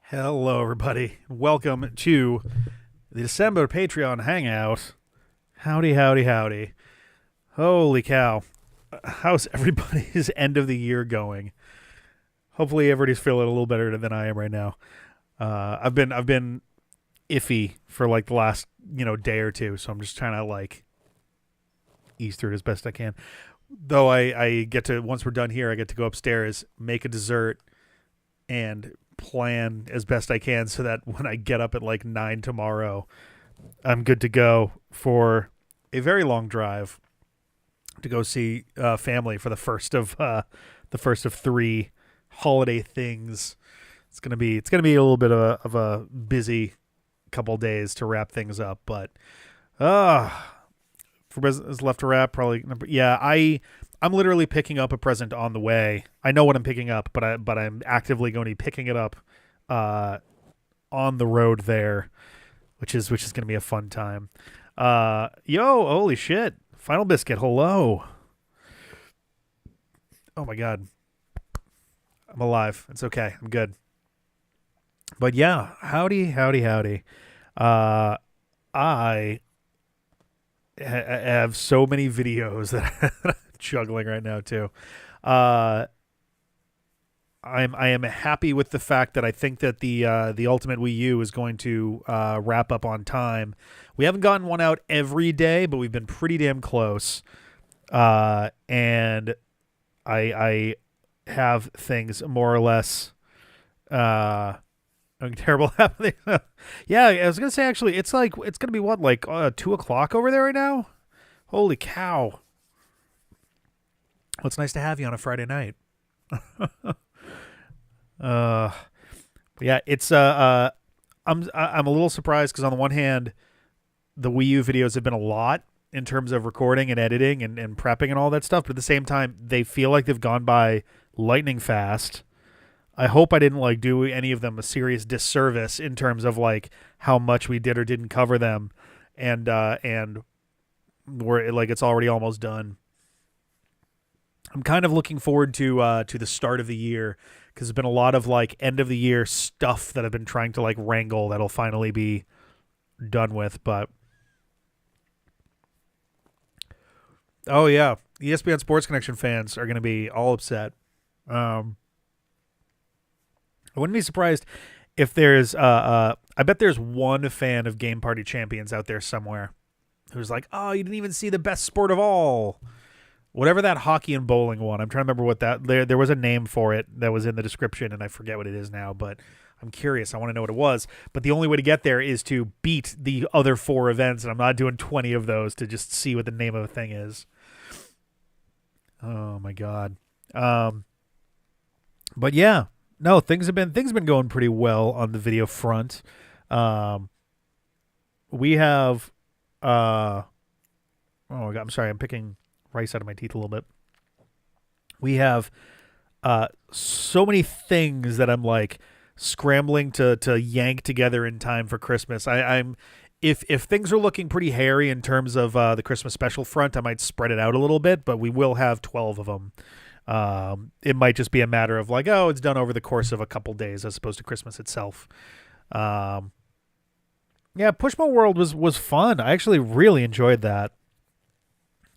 Hello, everybody. Welcome to the December Patreon Hangout. Howdy, howdy, howdy. Holy cow. How's everybody's end of the year going? Hopefully everybody's feeling a little better than I am right now. I've been iffy for like the last, day or two, so I'm just trying to like ease through it as best I can. Though I get to, once we're done here, I get to go upstairs, make a dessert, and plan as best I can so that when I get up at like 9 tomorrow, I'm good to go for a very long drive to go see family for the first of three holiday things. It's gonna be a little bit of a busy couple days to wrap things up, but uh for business left to wrap, probably. Yeah, I'm literally picking up a present on the way. I know what I'm picking up, but I'm actively going to be picking it up uh, on the road there, which is going to be a fun time. Yo, holy shit! Final Biscuit, hello. Oh my god, I'm alive. It's okay. I'm good. But yeah, howdy, howdy, howdy. Uh, I have so many videos that I'm juggling right now too. Uh, I am happy with the fact that I think that the Ultimate Wii U is going to wrap up on time. We haven't gotten one out every day, but we've been pretty damn close. And I have things more or less terrible happening. Yeah, I was gonna say actually, it's gonna be what, like 2 o'clock over there right now. Holy cow! Well, it's nice to have you on a Friday night. uh, but yeah, I'm a little surprised because on the one hand, the Wii U videos have been a lot in terms of recording and editing and prepping and all that stuff, but at the same time, they feel like they've gone by lightning fast. I hope I didn't like do any of them a serious disservice in terms of like how much we did or didn't cover them, and we're like it's already almost done. I'm kind of looking forward to the start of the year because there's been a lot of like end of the year stuff that I've been trying to like wrangle that'll finally be done with. But oh yeah, ESPN Sports Connection fans are going to be all upset. Um, I wouldn't be surprised if there's I bet there's one fan of Game Party Champions out there somewhere who's like, "Oh, you didn't even see the best sport of all." Whatever that hockey and bowling one. I'm trying to remember what that there was a name for it that was in the description and I forget what it is now, but I'm curious. I want to know what it was. But the only way to get there is to beat the other 4 events, and I'm not doing 20 of those to just see what the name of a thing is. Oh my god. But yeah, no, things have been going pretty well on the video front. Um, we have oh my god, I'm sorry, I'm picking rice out of my teeth a little bit. We have so many things that I'm like scrambling to yank together in time for Christmas. I'm if things are looking pretty hairy in terms of the Christmas special front, I might spread it out a little bit, but we will have 12 of them. It might just be a matter of like, oh, it's done over the course of a couple days as opposed to Christmas itself. Um, yeah, Pushmo World was fun. I actually really enjoyed that.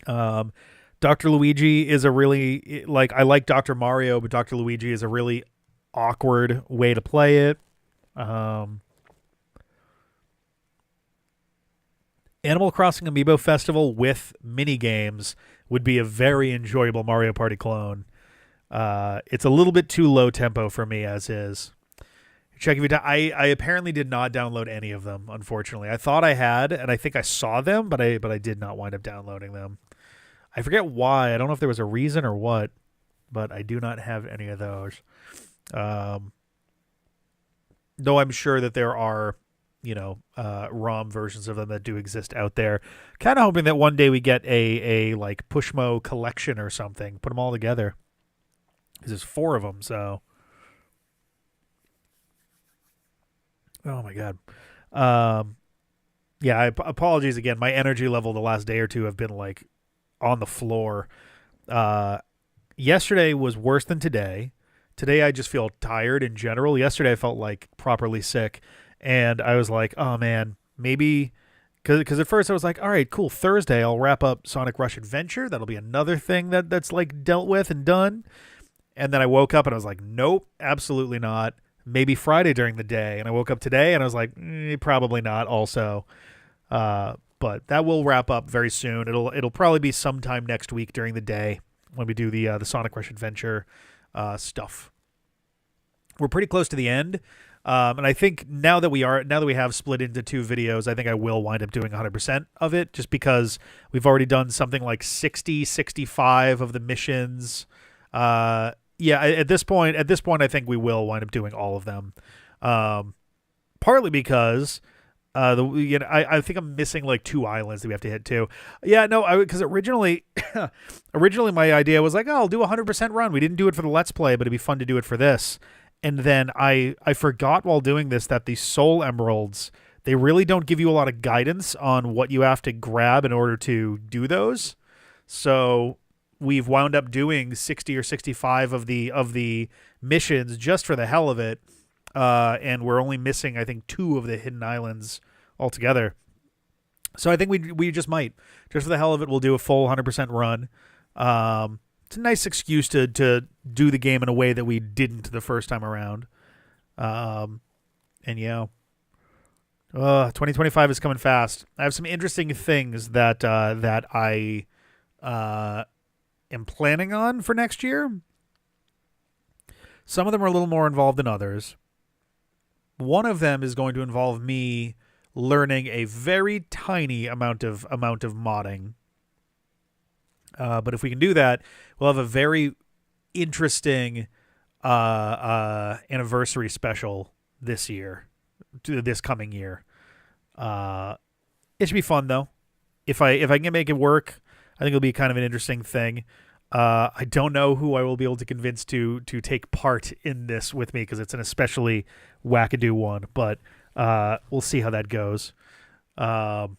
Um, Dr. Luigi is a really like I like Dr. Mario, but Dr. Luigi is a really awkward way to play it. Um, Animal Crossing Amiibo Festival with mini games would be a very enjoyable Mario Party clone. It's a little bit too low tempo for me as is. Check if you. I apparently did not download any of them. Unfortunately, I thought I had, and I think I saw them, but I did not wind up downloading them. I forget why. I don't know if there was a reason or what, but I do not have any of those. Um, though I'm sure that there are, ROM versions of them that do exist out there. Kind of hoping that one day we get a like Pushmo collection or something. Put them all together. Because there's 4 of them, so. Oh my god. Um, yeah, apologies again. My energy level the last day or two have been like on the floor. Uh, Yesterday was worse than today. Today I just feel tired in general. Yesterday I felt like properly sick, and I was like, oh man, maybe because at first I was like, all right, cool. Thursday I'll wrap up Sonic Rush Adventure. That'll be another thing that's like dealt with and done. And then I woke up and I was like, nope, absolutely not. Maybe Friday during the day. And I woke up today and I was like, probably not. Also, but that will wrap up very soon. It'll probably be sometime next week during the day when we do the Sonic Rush Adventure stuff. We're pretty close to the end. And I think now that we have split into 2 videos, I think I will wind up doing 100% of it just because we've already done something like 60, 65 of the missions. At this point, I think we will wind up doing all of them. Partly because I think I'm missing like 2 islands that we have to hit too. Yeah, no, because originally my idea was like, oh, I'll do a 100% run. We didn't do it for the Let's Play, but it'd be fun to do it for this. And then I forgot while doing this that the Soul Emeralds, they really don't give you a lot of guidance on what you have to grab in order to do those. So we've wound up doing 60 or 65 of the missions just for the hell of it. And we're only missing, I think, 2 of the hidden islands altogether. So I think we just might. Just for the hell of it, we'll do a full 100% run. It's a nice excuse to do the game in a way that we didn't the first time around. And yeah. 2025 is coming fast. I have some interesting things that I am planning on for next year. Some of them are a little more involved than others. One of them is going to involve me learning a very tiny amount of modding. But if we can do that, we'll have a very interesting anniversary special this coming year. It should be fun though. If I can make it work, I think it'll be kind of an interesting thing. I don't know who I will be able to convince to take part in this with me because it's an especially wackadoo one, but we'll see how that goes. Oh,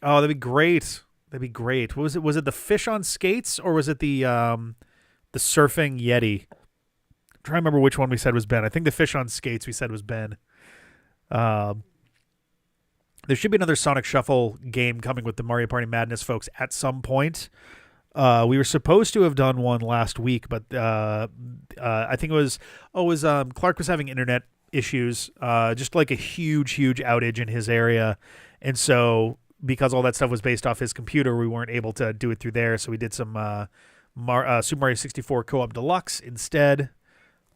that'd be great. That'd be great. What was it? Was it the fish on skates or was it the surfing Yeti? I'm trying to remember which one we said was Ben. I think the fish on skates we said was Ben. There should be another Sonic Shuffle game coming with the Mario Party Madness folks at some point. We were supposed to have done one last week, but I think it was Clark was having internet issues, just like a huge outage in his area, and so because all that stuff was based off his computer, we weren't able to do it through there. So we did some Super Mario 64 Co-op Deluxe instead.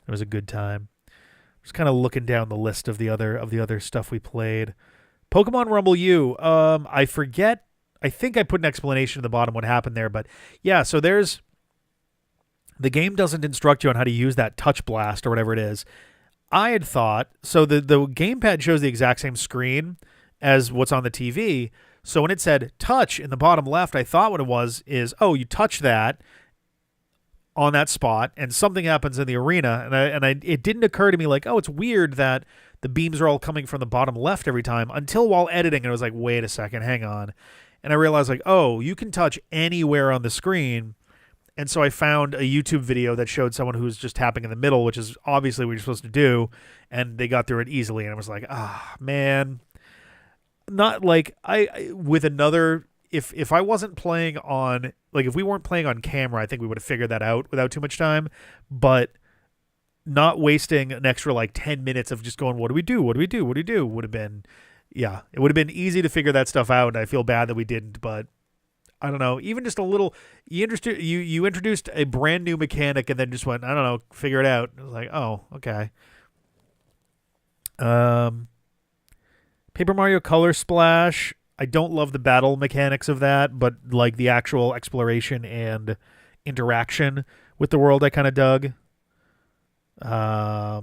It was a good time. Just kind of looking down the list of the other stuff we played. Pokemon Rumble U. I forget. I think I put an explanation at the bottom what happened there, but yeah. So the game doesn't instruct you on how to use that touch blast or whatever it is. I had thought so. The gamepad shows the exact same screen as what's on the TV. So when it said touch in the bottom left, I thought what it was is, oh, you touch that on that spot and something happens in the arena. And it didn't occur to me like, oh, it's weird that the beams are all coming from the bottom left every time until while editing. And I was like, wait a second, hang on. And I realized like, oh, you can touch anywhere on the screen. And so I found a YouTube video that showed someone who was just tapping in the middle, which is obviously what you're supposed to do. And they got through it easily. And I was like, man. Not like with another if I wasn't playing on like if we weren't playing on camera, I think we would have figured that out without too much time, but not wasting an extra like 10 minutes of just going what do we do would have been it would have been easy to figure that stuff out, and I feel bad that we didn't. But I don't know, even just a little you introduced a brand new mechanic and then just went, I don't know, figure it out. I was like, oh, okay. Paper Mario Color Splash. I don't love the battle mechanics of that, but like the actual exploration and interaction with the world I kind of dug. Yeah,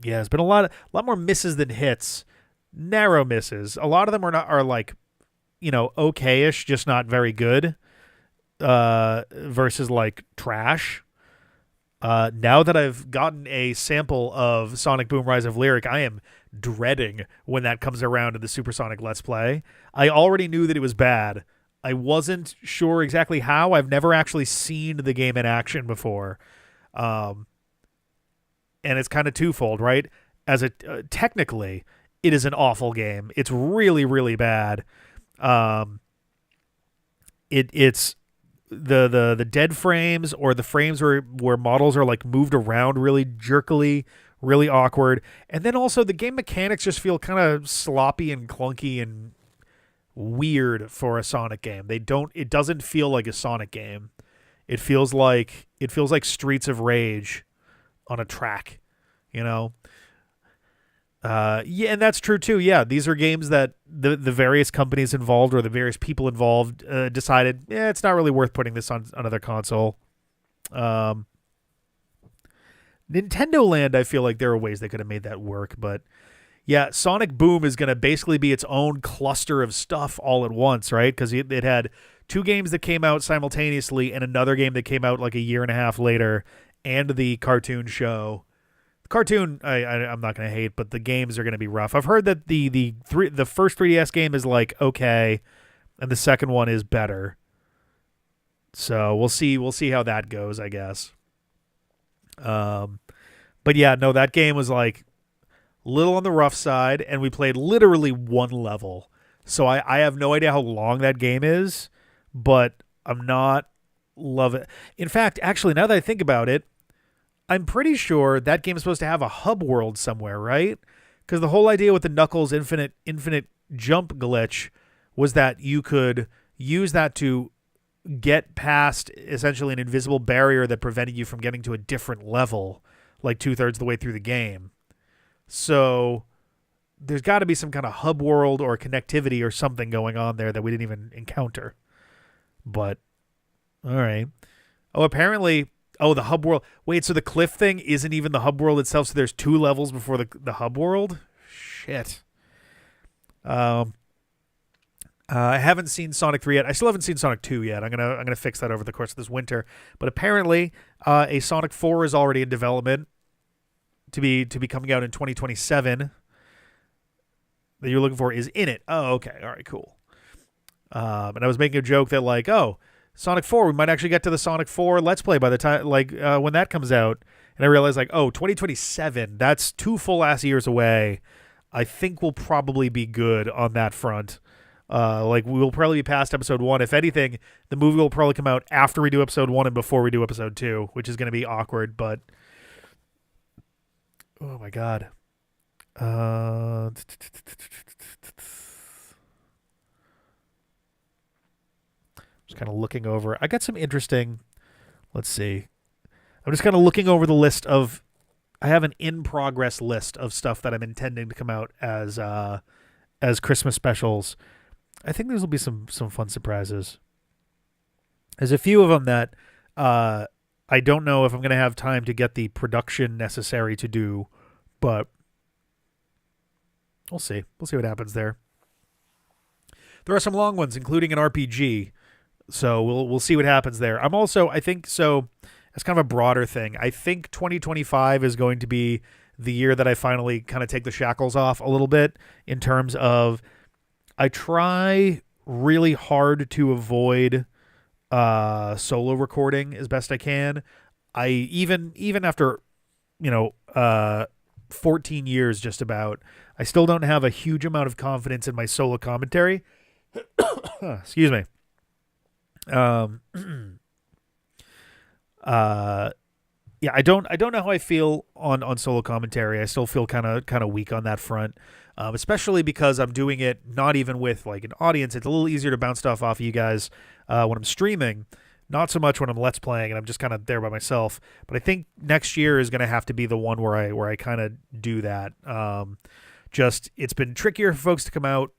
it's been a lot more misses than hits. Narrow misses. A lot of them are like, okay-ish, just not very good. Versus like trash. Now that I've gotten a sample of Sonic Boom Rise of Lyric, I am dreading when that comes around in the Supersonic Let's Play. I already knew that it was bad. I wasn't sure exactly how. I've never actually seen the game in action before. Um, and it's kind of twofold, right? As a technically, it is an awful game. It's really, really bad. Um, it's the dead frames or the frames where models are like moved around really jerkily, really awkward, and then also the game mechanics just feel kind of sloppy and clunky and weird for a Sonic game. They don't. It doesn't feel like a Sonic game. It feels like Streets of Rage on a track, you know. Yeah, and that's true too. Yeah, these are games that the various companies involved or the various people involved decided, yeah, it's not really worth putting this on another console. Um, Nintendo Land, I feel like there are ways they could have made that work, but yeah, Sonic Boom is going to basically be its own cluster of stuff all at once, right? Because it had two games that came out simultaneously and another game that came out like a year and a half later, and the cartoon show. The cartoon, I'm not going to hate, but the games are going to be rough. I've heard that the first 3DS game is like okay, and the second one is better. So we'll see how that goes, I guess. Um, but yeah, no, that game was like little on the rough side, and we played literally one level. So I have no idea how long that game is, but I'm not loving it. In fact, actually, now that I think about it, I'm pretty sure that game is supposed to have a hub world somewhere, right? Because the whole idea with the Knuckles infinite jump glitch was that you could use that to get past essentially an invisible barrier that prevented you from getting to a different level, like 2/3 of the way through the game. So there's got to be some kind of hub world or connectivity or something going on there that we didn't even encounter. But all right. Oh, apparently. Oh, the hub world. Wait, so the cliff thing isn't even the hub world itself. So there's two levels before the hub world. Shit. Um. I haven't seen Sonic 3 yet. I still haven't seen Sonic 2 yet. I'm gonna fix that over the course of this winter. But apparently, a Sonic 4 is already in development to be coming out in 2027. That you're looking for is in it. Oh, okay. All right, cool. And I was making a joke that like, oh, Sonic 4, we might actually get to the Sonic 4 Let's Play by the time when that comes out. And I realized like, oh, 2027. That's 2 full ass years away. I think we'll probably be good on that front. Like we will probably be past episode 1. If anything, the movie will probably come out after we do episode 1 and before we do episode 2, which is going to be awkward. But oh my god, just kind of looking over. I got some interesting. Let's see. I'm just kind of looking over the list of. I have an in progress list of stuff that I'm intending to come out as Christmas specials. I think these will be some fun surprises. There's a few of them that I don't know if I'm going to have time to get the production necessary to do, but we'll see. We'll see what happens there. There are some long ones, including an RPG, so we'll see what happens there. I think so. It's kind of a broader thing. I think 2025 is going to be the year that I finally kind of take the shackles off a little bit in terms of I try really hard to avoid solo recording as best I can. I even after 14 years just about, I still don't have a huge amount of confidence in my solo commentary. Excuse me. Yeah, I don't know how I feel on solo commentary. I still feel kind of weak on that front, especially because I'm doing it not even with like an audience. It's a little easier to bounce stuff off of you guys when I'm streaming, not so much when I'm let's playing and I'm just kind of there by myself. But I think next year is going to have to be the one where I kind of do that. Just it's been trickier for folks to come out,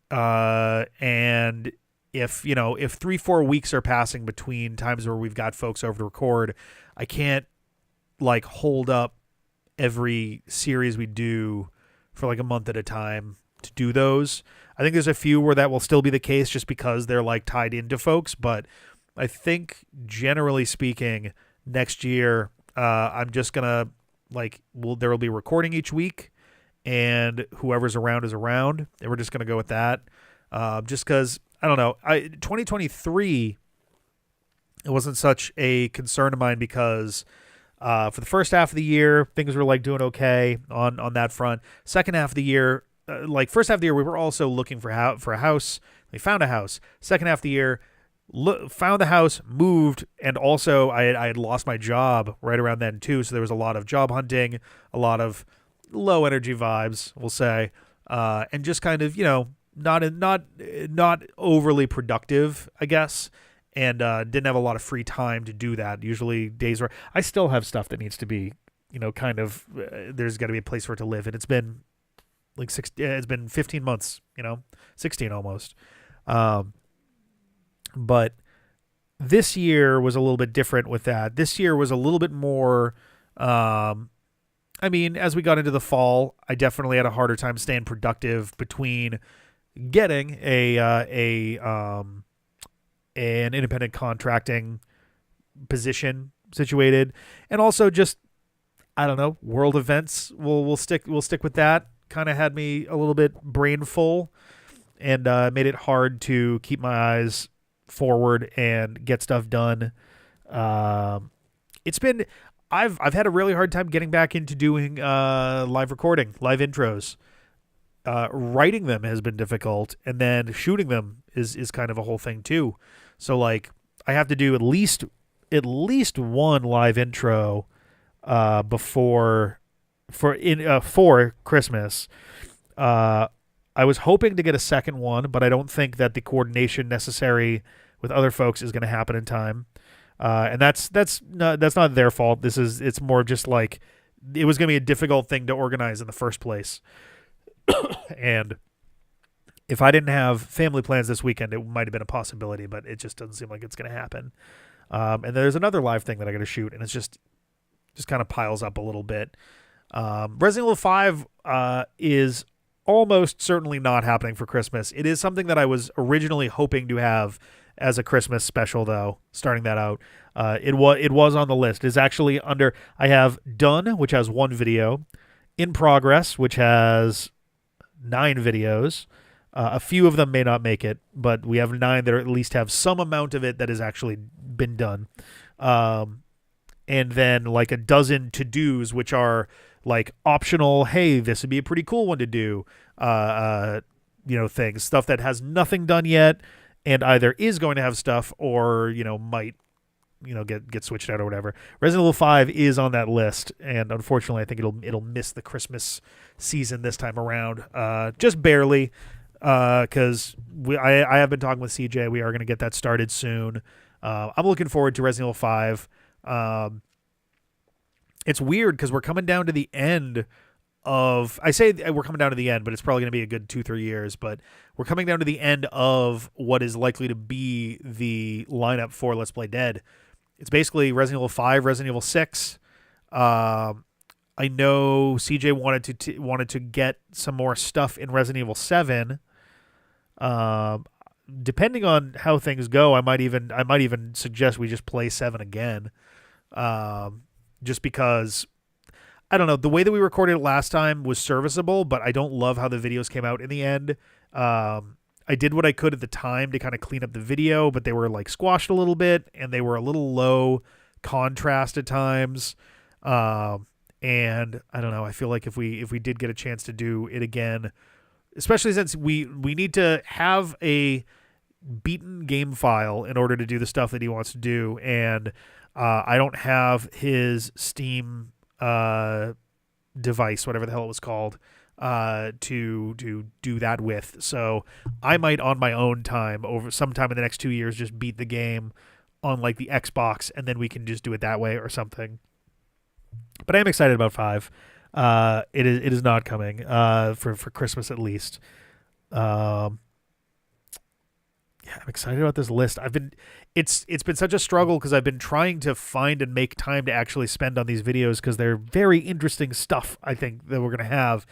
and if 3-4 weeks are passing between times where we've got folks over to record, I can't like hold up every series we do for like a month at a time to do those. I think there's a few where that will still be the case just because they're like tied into folks, but I think generally speaking next year I'm just gonna there will be recording each week and whoever's around is around, and we're just gonna go with that. Just because I don't know. 2023, it wasn't such a concern of mine because for the first half of the year, things were like doing okay on that front. Second half of the year, like first half of the year, we were also looking for a house. We found a house. Second half of the year, found the house, moved, and also I had lost my job right around then too. So there was a lot of job hunting, a lot of low energy vibes, we'll say, and just kind of not overly productive, I guess. And didn't have a lot of free time to do that. Usually days where I still have stuff that needs to be, kind of, there's got to be a place for it to live. And it's been like it's been 15 months, 16 almost. But this year was a little bit different with that. This year was a little bit more, as we got into the fall, I definitely had a harder time staying productive between getting an independent contracting position situated, and also just, I don't know, world events. We'll stick with that. Kind of had me a little bit brain full, and made it hard to keep my eyes forward and get stuff done. It's been I've had a really hard time getting back into doing live recording, live intros. Writing them has been difficult, and then shooting them is kind of a whole thing too. So like I have to do at least one live intro for Christmas. I was hoping to get a second one, but I don't think that the coordination necessary with other folks is going to happen in time. And that's not their fault. It's more just like it was going to be a difficult thing to organize in the first place. And if I didn't have family plans this weekend, it might have been a possibility, but it just doesn't seem like it's going to happen. And there's another live thing that I got to shoot, and it's just kind of piles up a little bit. Resident Evil 5 is almost certainly not happening for Christmas. It is something that I was originally hoping to have as a Christmas special, though, starting that out. It was on the list. It's actually under, I have Done, which has 1 video, In Progress, which has 9 videos. A few of them may not make it, but we have 9 that at least have some amount of it that has actually been done. And then like a dozen to-dos, which are like optional, hey, this would be a pretty cool one to do, things, stuff that has nothing done yet and either is going to have stuff or, might, get switched out or whatever. Resident Evil 5 is on that list, and unfortunately I think it'll miss the Christmas season this time around, just barely, because I have been talking with CJ. We are going to get that started soon. I'm looking forward to Resident Evil 5. It's weird because we're coming down to the end of, I say we're coming down to the end, but it's probably going to be a good 2-3 years, but we're coming down to the end of what is likely to be the lineup for Let's Play Dead. It's basically Resident Evil 5, Resident Evil 6. I know CJ wanted to get some more stuff in Resident Evil 7. Depending on how things go, I might even suggest we just play 7 again. Just because, I don't know, the way that we recorded it last time was serviceable, but I don't love how the videos came out in the end. I did what I could at the time to kind of clean up the video, but they were like squashed a little bit, and they were a little low contrast at times. And I don't know, I feel like if we did get a chance to do it again, especially since we need to have a beaten game file in order to do the stuff that he wants to do, and I don't have his Steam device, whatever the hell it was called, to do that with. So I might on my own time over sometime in the next 2 years just beat the game on like the Xbox, and then we can just do it that way or something. But I am excited about 5. It is not coming for Christmas at least. Yeah, I'm excited about this list. It's been such a struggle because I've been trying to find and make time to actually spend on these videos because they're very interesting stuff, I think, that we're going to have.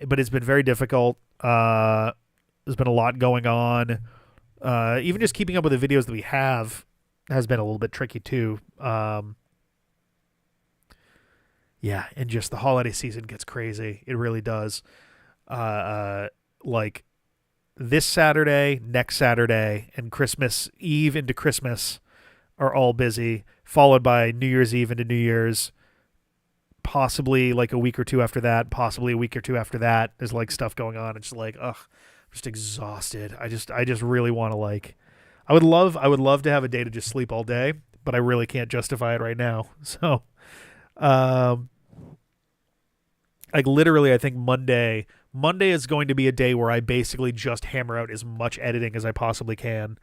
But it's been very difficult. There's been a lot going on. Even just keeping up with the videos that we have has been a little bit tricky too. Yeah, and just the holiday season gets crazy. It really does. Like this Saturday, next Saturday, and Christmas Eve into Christmas are all busy, followed by New Year's Eve into New Year's. Possibly like a week or two after that, possibly a week or two after that. There's like stuff going on. It's just like, ugh, I'm just exhausted. I just really want to like, I would love to have a day to just sleep all day, but I really can't justify it right now. So, um, like literally, I think Monday is going to be a day where I basically just hammer out as much editing as I possibly can.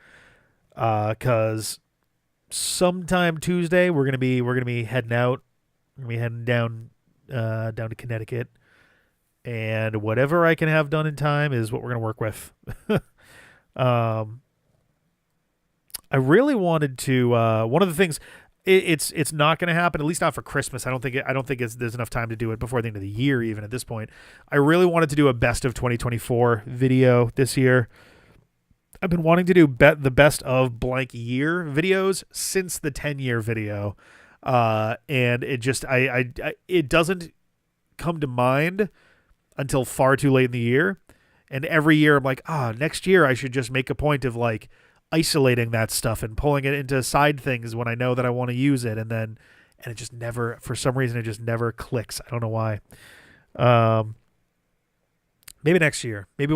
Cause sometime Tuesday we're gonna be heading out. We're gonna be heading down to Connecticut, and whatever I can have done in time is what we're gonna work with. um, I really wanted to. One of the things, it's not going to happen. At least not for Christmas. I don't think there's enough time to do it before the end of the year. Even at this point, I really wanted to do a best of 2024 video this year. I've been wanting to do the best of blank year videos since the 10-year video, and it just it doesn't come to mind until far too late in the year. And every year I'm like, next year I should just make a point of like isolating that stuff and pulling it into side things when I know that I want to use it, and it just never, for some reason, it just never clicks. I don't know why. Maybe next year. Maybe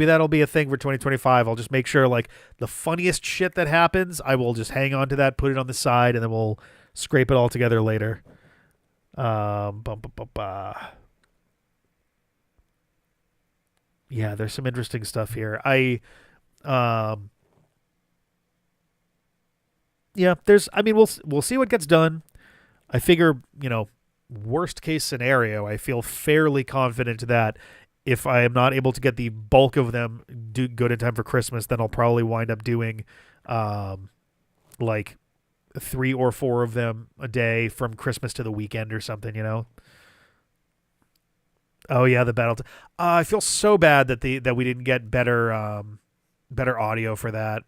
that'll be a thing for 2025. I'll just make sure like the funniest shit that happens, I will just hang on to that, put it on the side, and then we'll scrape it all together later. Bum, bum, bum, bum. Yeah, there's some interesting stuff here. Yeah, we'll see what gets done. I figure, worst case scenario, I feel fairly confident that if I am not able to get the bulk of them do good in time for Christmas, then I'll probably wind up doing like 3 or 4 of them a day from Christmas to the weekend or something. Oh yeah, the battle. I feel so bad that we didn't get better audio for that.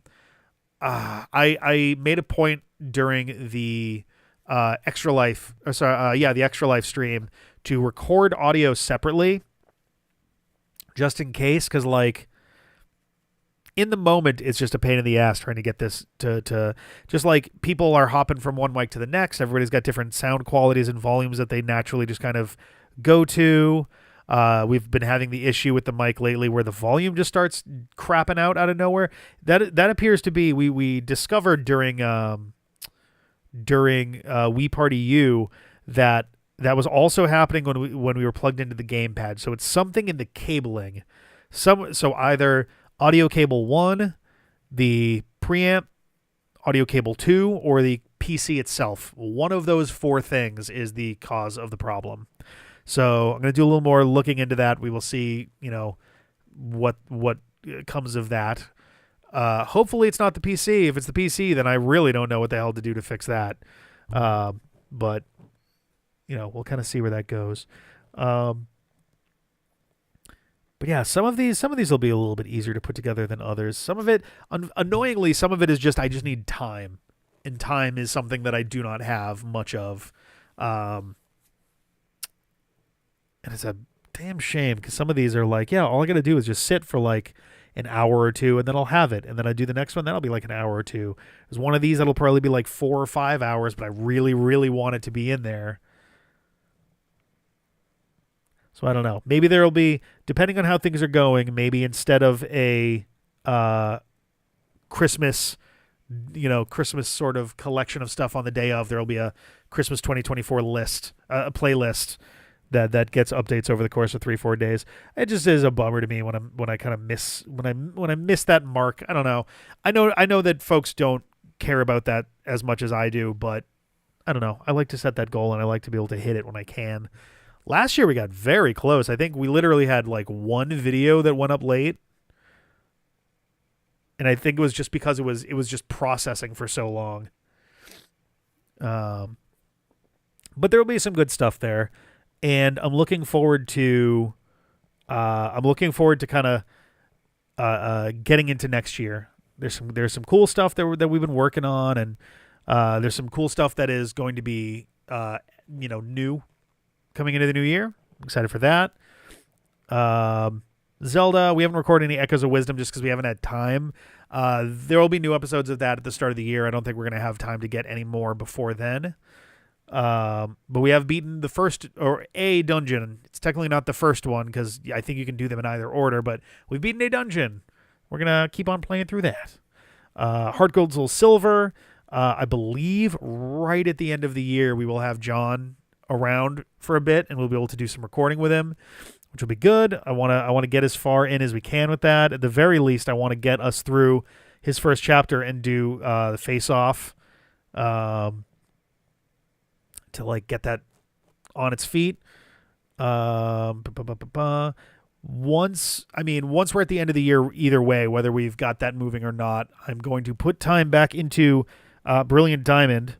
I made a point during the Extra Life, the Extra Life stream to record audio separately, just in case, because like in the moment it's just a pain in the ass trying to get this to just like people are hopping from one mic to the next. Everybody's got different sound qualities and volumes that they naturally just kind of go to. We've been having the issue with the mic lately where the volume just starts crapping out of nowhere. That appears to be we discovered during We Party U that was also happening when we were plugged into the gamepad. So it's something in the cabling. So either audio cable 1, the preamp, audio cable 2, or the PC itself. One of those 4 things is the cause of the problem. So I'm going to do a little more looking into that. We will see, what comes of that. Hopefully it's not the PC. If it's the PC, then I really don't know what the hell to do to fix that. But we'll kind of see where that goes. But yeah, some of these will be a little bit easier to put together than others. Some of it, annoyingly, some of it is just I just need time, and time is something that I do not have much of. And it's a damn shame because some of these are like, yeah, all I got to do is just sit for like an hour or two and then I'll have it. And then I do the next one, that'll be like an hour or two. There's one of these that'll probably be like 4 or 5 hours, but I really, really want it to be in there. So I don't know. Maybe there'll be, depending on how things are going, maybe instead of a Christmas sort of collection of stuff on the day of, there'll be a Christmas 2024 list, a playlist that gets updates over the course of 3-4 days. It just is a bummer to me when I kind of miss that mark. I don't know. I know that folks don't care about that as much as I do, but I don't know. I like to set that goal and I like to be able to hit it when I can. Last year we got very close. I think we literally had like one video that went up late. And I think it was just because it was just processing for so long. But there will be some good stuff there. And I'm looking forward to kind of getting into next year. There's some cool stuff that we've been working on, and there's some cool stuff that is going to be new coming into the new year. I'm excited for that. Zelda, we haven't recorded any Echoes of Wisdom just because we haven't had time. There will be new episodes of that at the start of the year. I don't think we're going to have time to get any more before then. But we have beaten the first, or a dungeon. It's technically not the first one because I think you can do them in either order, but we've beaten a dungeon. We're going to keep on playing through that. Heart Gold, Soul Silver. I believe right at the end of the year, we will have John around for a bit and we'll be able to do some recording with him, which will be good. I want to get as far in as we can with that. At the very least, I want to get us through his first chapter and do the face off to like get that on its feet. Once we're at the end of the year, either way, whether we've got that moving or not, I'm going to put time back into Brilliant Diamond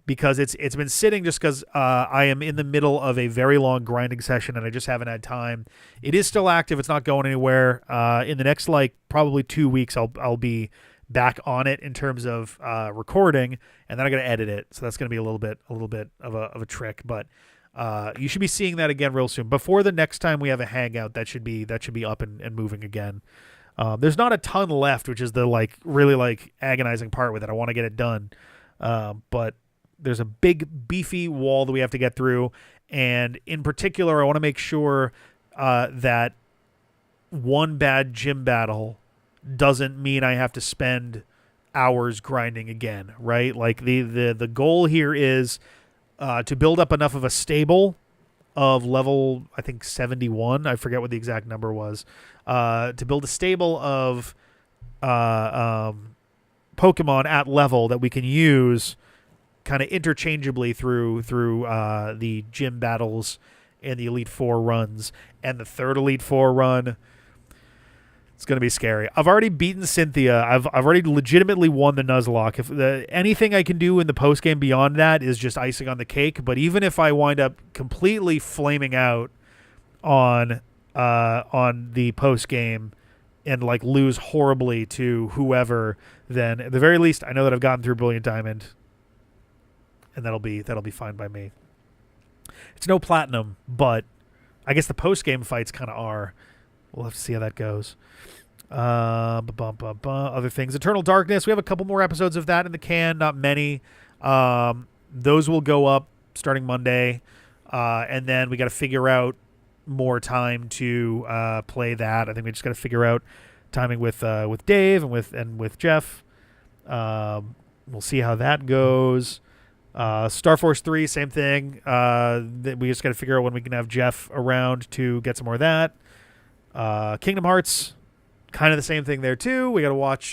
because it's been sitting just because I am in the middle of a very long grinding session and I just haven't had time. It is still active. It's not going anywhere. In the next probably 2 weeks, I'll be back on it in terms of recording, and then I got to edit it. So that's going to be a little bit of a trick, but you should be seeing that again real soon. Before the next time we have a hangout, that should be up and moving again. There's not a ton left, which is the really agonizing part with it. I want to get it done, but there's a big beefy wall that we have to get through, and in particular, I want to make sure that one bad gym battle doesn't mean I have to spend hours grinding again, right? Like the goal here is to build up enough of a stable of level, I think 71. I forget what the exact number was. To build a stable of Pokemon at level that we can use kind of interchangeably through the gym battles and the Elite Four runs. And the third Elite Four run, it's going to be scary. I've already beaten Cynthia. I've already legitimately won the Nuzlocke. If anything I can do in the post game beyond that is just icing on the cake. But even if I wind up completely flaming out on the post game and lose horribly to whoever, then at the very least I know that I've gotten through Brilliant Diamond, and that'll be fine by me. It's no platinum, but I guess the post game fights kind of are. We'll have to see how that goes. Other things. Eternal Darkness. We have a couple more episodes of that in the can. Not many. Those will go up starting Monday. And then we got to figure out more time to play that. I think we just got to figure out timing with Dave and with Jeff. We'll see how that goes. Star Force 3, same thing. We just got to figure out when we can have Jeff around to get some more of that. Kingdom Hearts, kind of the same thing there too. We got to watch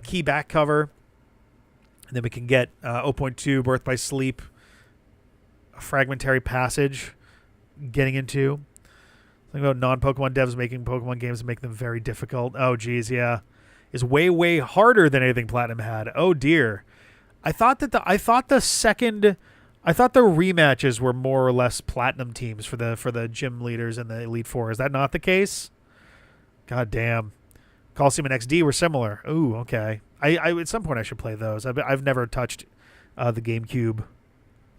Key back cover, and then we can get 0.2 Birth by Sleep, a Fragmentary Passage, getting into. Think about non-Pokemon devs making Pokemon games and make them very difficult. Oh geez, yeah, is way harder than anything Platinum had. Oh dear, I thought the rematches were more or less Platinum teams for the gym leaders and the Elite Four. Is that not the case? God damn. Coliseum and XD were similar. Ooh, okay. I at some point I should play those. I've never touched the GameCube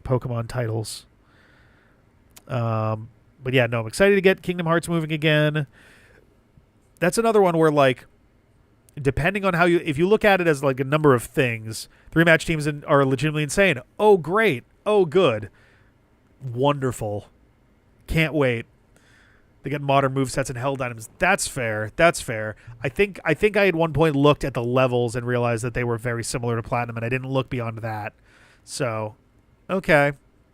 Pokemon titles. But yeah, no, I'm excited to get Kingdom Hearts moving again. That's another one where depending on if you look at it as a number of things, 3-match teams are legitimately insane. Oh, great. Oh, good. Wonderful. Can't wait. They get modern movesets and held items. That's fair. I think I at one point looked at the levels and realized that they were very similar to Platinum, and I didn't look beyond that. So, okay.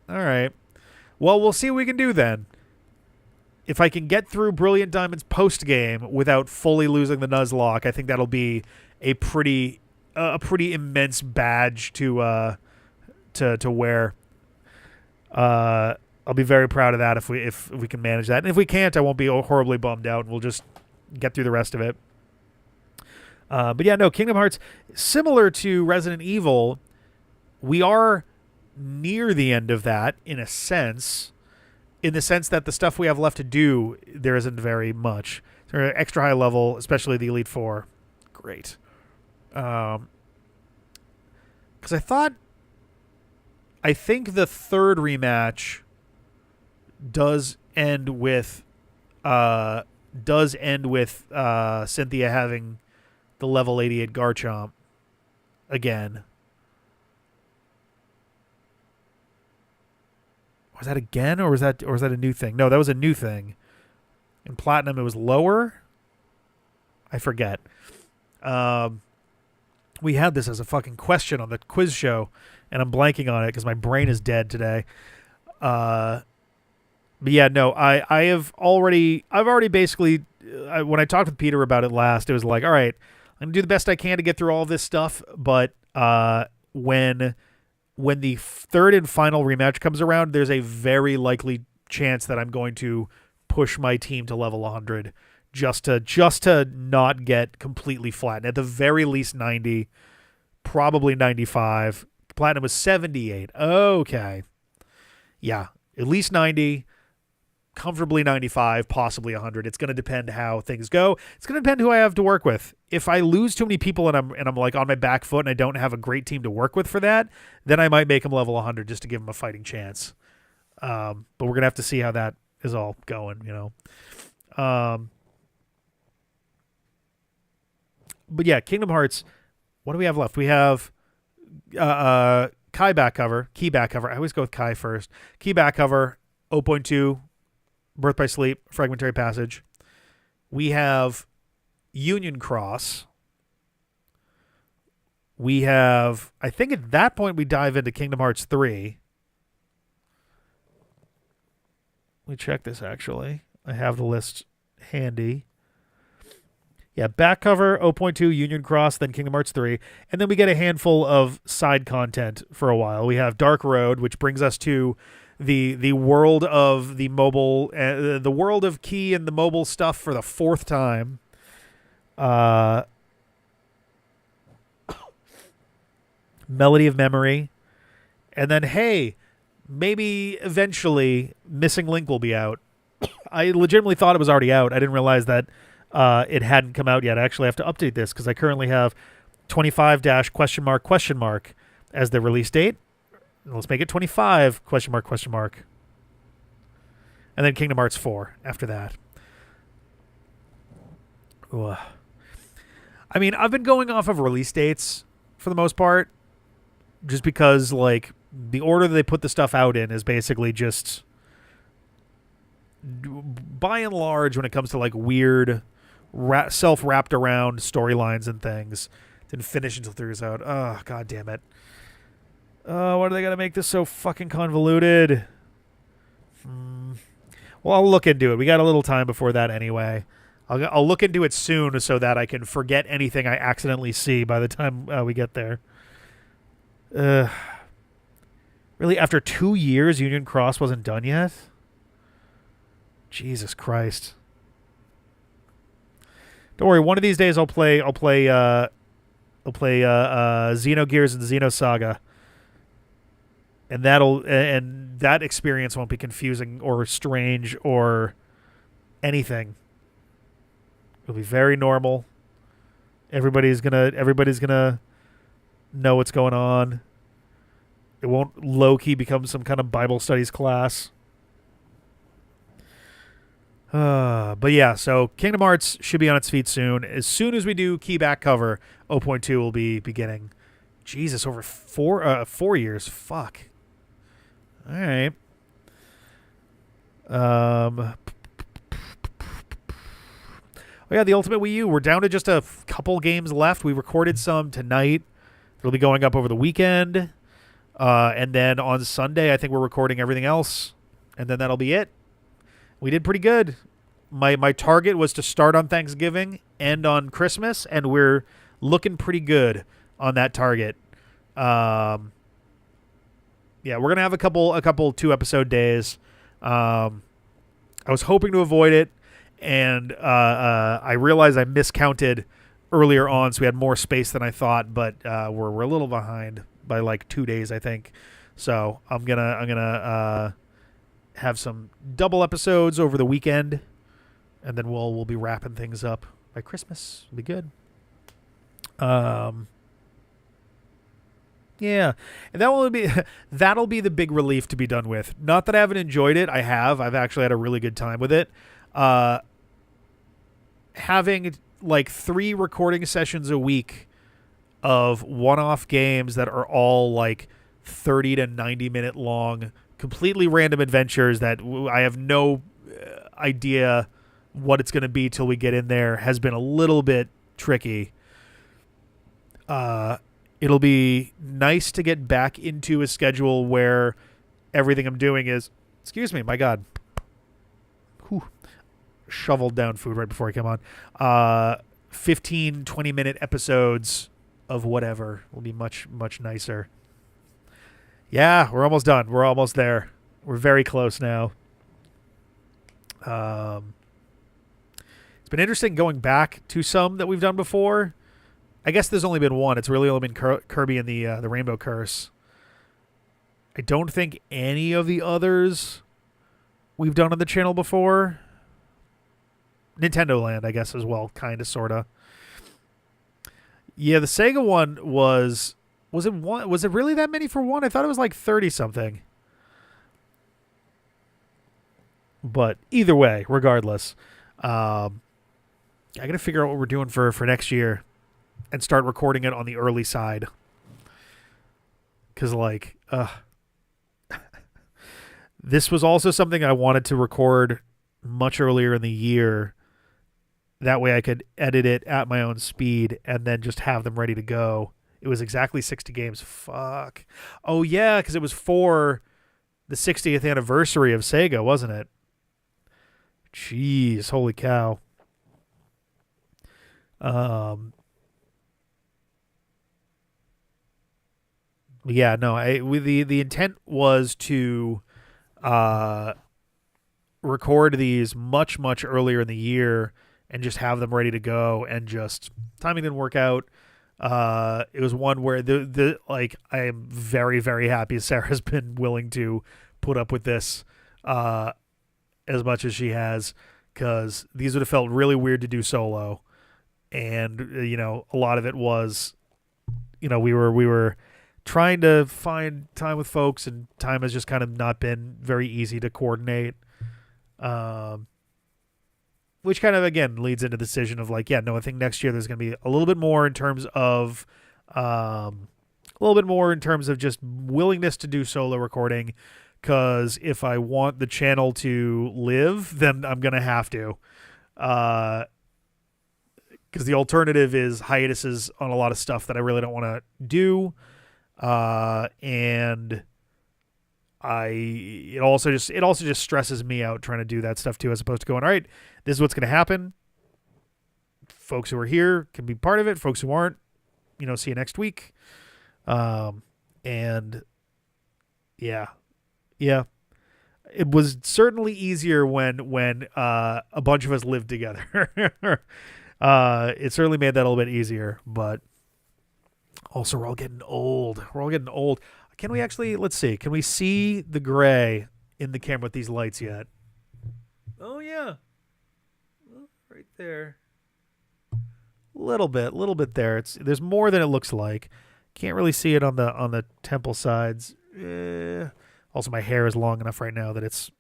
All right. Well, we'll see what we can do then. If I can get through Brilliant Diamond's post-game without fully losing the Nuzlocke, I think that'll be a pretty immense badge to wear. I'll be very proud of that if we can manage that. And if we can't, I won't be horribly bummed out, and we'll just get through the rest of it. But yeah, no, Kingdom Hearts, similar to Resident Evil, we are near the end of that in a sense, in the sense that the stuff we have left to do, there isn't very much. So extra high level, especially the Elite Four. Great. Because I think the third rematch does end with does end with Cynthia having the level 88 Garchomp again. Was that again, or was that a new thing? No, that was a new thing. In Platinum, it was lower. I forget. We had this as a fucking question on the quiz show, and I'm blanking on it because my brain is dead today. But yeah, no, I've already basically, when I talked with Peter about it last, it was like, all right, I'm gonna do the best I can to get through all this stuff, but when the third and final rematch comes around, there's a very likely chance that I'm going to push my team to level 100 just to not get completely flattened. At the very least 90, probably 95. Platinum was 78. Okay. Yeah, at least 90, comfortably 95, possibly 100. It's going to depend how things go. It's going to depend who I have to work with. If I lose too many people and I'm like on my back foot and I don't have a great team to work with for that, then I might make them level 100 just to give them a fighting chance. But we're going to have to see how that is all going, you know. But yeah, Kingdom Hearts, what do we have left? We have Kai back cover, Key back cover. I always go with Kai first. Key back cover, 0.2, Birth by Sleep, Fragmentary Passage. We have Union Cross. We have, I think at that point we dive into Kingdom Hearts 3. Let me check this actually. I have the list handy. Yeah, back cover, 0.2, Union Cross, then Kingdom Hearts 3. And then we get a handful of side content for a while. We have Dark Road, which brings us to the world of the mobile, the world of Key and the mobile stuff for the fourth time. Melody of Memory. And then, hey, maybe eventually Missing Link will be out. I legitimately thought it was already out. I didn't realize that it hadn't come out yet. I actually have to update this because I currently have 25 question mark as the release date. Let's make it 25 question mark. And then Kingdom Hearts 4 after that. Ugh. I mean, I've been going off of release dates for the most part just because, like, the order that they put the stuff out in is basically just, by and large, when it comes to, like, weird self-wrapped around storylines and things, didn't finish until 3 years out. Oh, god damn it. Why do they gotta make this so fucking convoluted? Well, I'll look into it. We got a little time before that anyway. I'll look into it soon so that I can forget anything I accidentally see by the time we get there. Really, after 2 years, Union Cross wasn't done yet? Jesus Christ. Don't worry, one of these days I'll play Xenogears and Xenosaga. And that experience won't be confusing or strange or anything. It'll be very normal. Everybody's gonna know what's going on. It won't low-key become some kind of Bible studies class. But yeah, so Kingdom Hearts should be on its feet soon. As soon as we do key back cover, 0.2 will be beginning. Jesus, over 4 years. Fuck. All right. Oh yeah, the Ultimate Wii U. We're down to just a couple games left. We recorded some tonight. It'll be going up over the weekend. And then on Sunday, I think we're recording everything else. And then that'll be it. We did pretty good. My target was to start on Thanksgiving, end on Christmas, and we're looking pretty good on that target. Yeah, we're gonna have a couple 2-episode days. I was hoping to avoid it, and I realized I miscounted earlier on, so we had more space than I thought. But we're a little behind by like 2 days, I think. So I'm gonna have some double episodes over the weekend, and then we'll be wrapping things up by Christmas. It'll be good. Yeah, and that'll be the big relief to be done with. Not that I haven't enjoyed it. I have. I've actually had a really good time with it. uh, having like 3 recording sessions a week of one-off games that are all like 30 to 90 minute long, completely random adventures that I have no idea what it's going to be till we get in there has been a little bit tricky. It'll be nice to get back into a schedule where everything I'm doing is, excuse me, my God, shoveled down food right before I came on. 15, 20-minute episodes of whatever will be much, much nicer. Yeah, we're almost done. We're almost there. We're very close now. It's been interesting going back to some that we've done before. I guess there's only been one. It's really only been Kirby and the Rainbow Curse. I don't think any of the others we've done on the channel before. Nintendo Land, I guess, as well, kind of, sort of. Yeah, the Sega one was it one? Was it really that many for one? I thought it was like 30 something. But either way, regardless, I got to figure out what we're doing for next year and start recording it on the early side. Because, like, this was also something I wanted to record much earlier in the year. That way I could edit it at my own speed and then just have them ready to go. It was exactly 60 games. Fuck. Oh, yeah, because it was for the 60th anniversary of Sega, wasn't it? Jeez, holy cow. Yeah, no, the intent was to record these much, much earlier in the year and just have them ready to go, and just timing didn't work out. It was one where I am very, very happy Sarah's been willing to put up with this as much as she has, because these would have felt really weird to do solo. And a lot of it was, we were trying to find time with folks, and time has just kind of not been very easy to coordinate. Which kind of, again, leads into the decision of like, yeah, no, I think next year there's going to be a little bit more in terms of just willingness to do solo recording, because if I want the channel to live, then I'm going to have to. Because the alternative is hiatuses on a lot of stuff that I really don't want to do. And it also just stresses me out trying to do that stuff too, as opposed to going, all right, this is what's going to happen. Folks who are here can be part of it. Folks who aren't, see you next week. And yeah, it was certainly easier when a bunch of us lived together. It certainly made that a little bit easier, but also we're all getting old. Can we actually, let's see, can we see the gray in the camera with these lights yet? Oh, yeah. Right there. Little bit there. There's more than it looks like. Can't really see it on the temple sides. Also, my hair is long enough right now that it's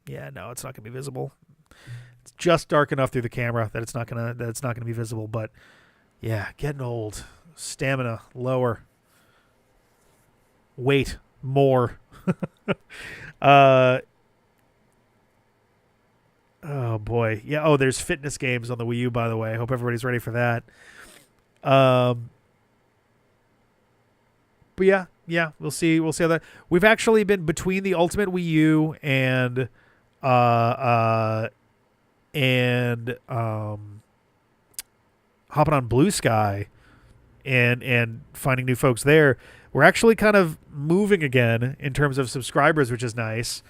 not going to be visible. It's just dark enough through the camera that it's not gonna be visible. But yeah, getting old. Stamina lower. Weight more. Oh boy. Yeah. Oh, there's fitness games on the Wii U, by the way. I hope everybody's ready for that. But yeah, we'll see how that. We've actually been between the Ultimate Wii U and hopping on Blue Sky and finding new folks there. We're actually kind of moving again in terms of subscribers, which is nice.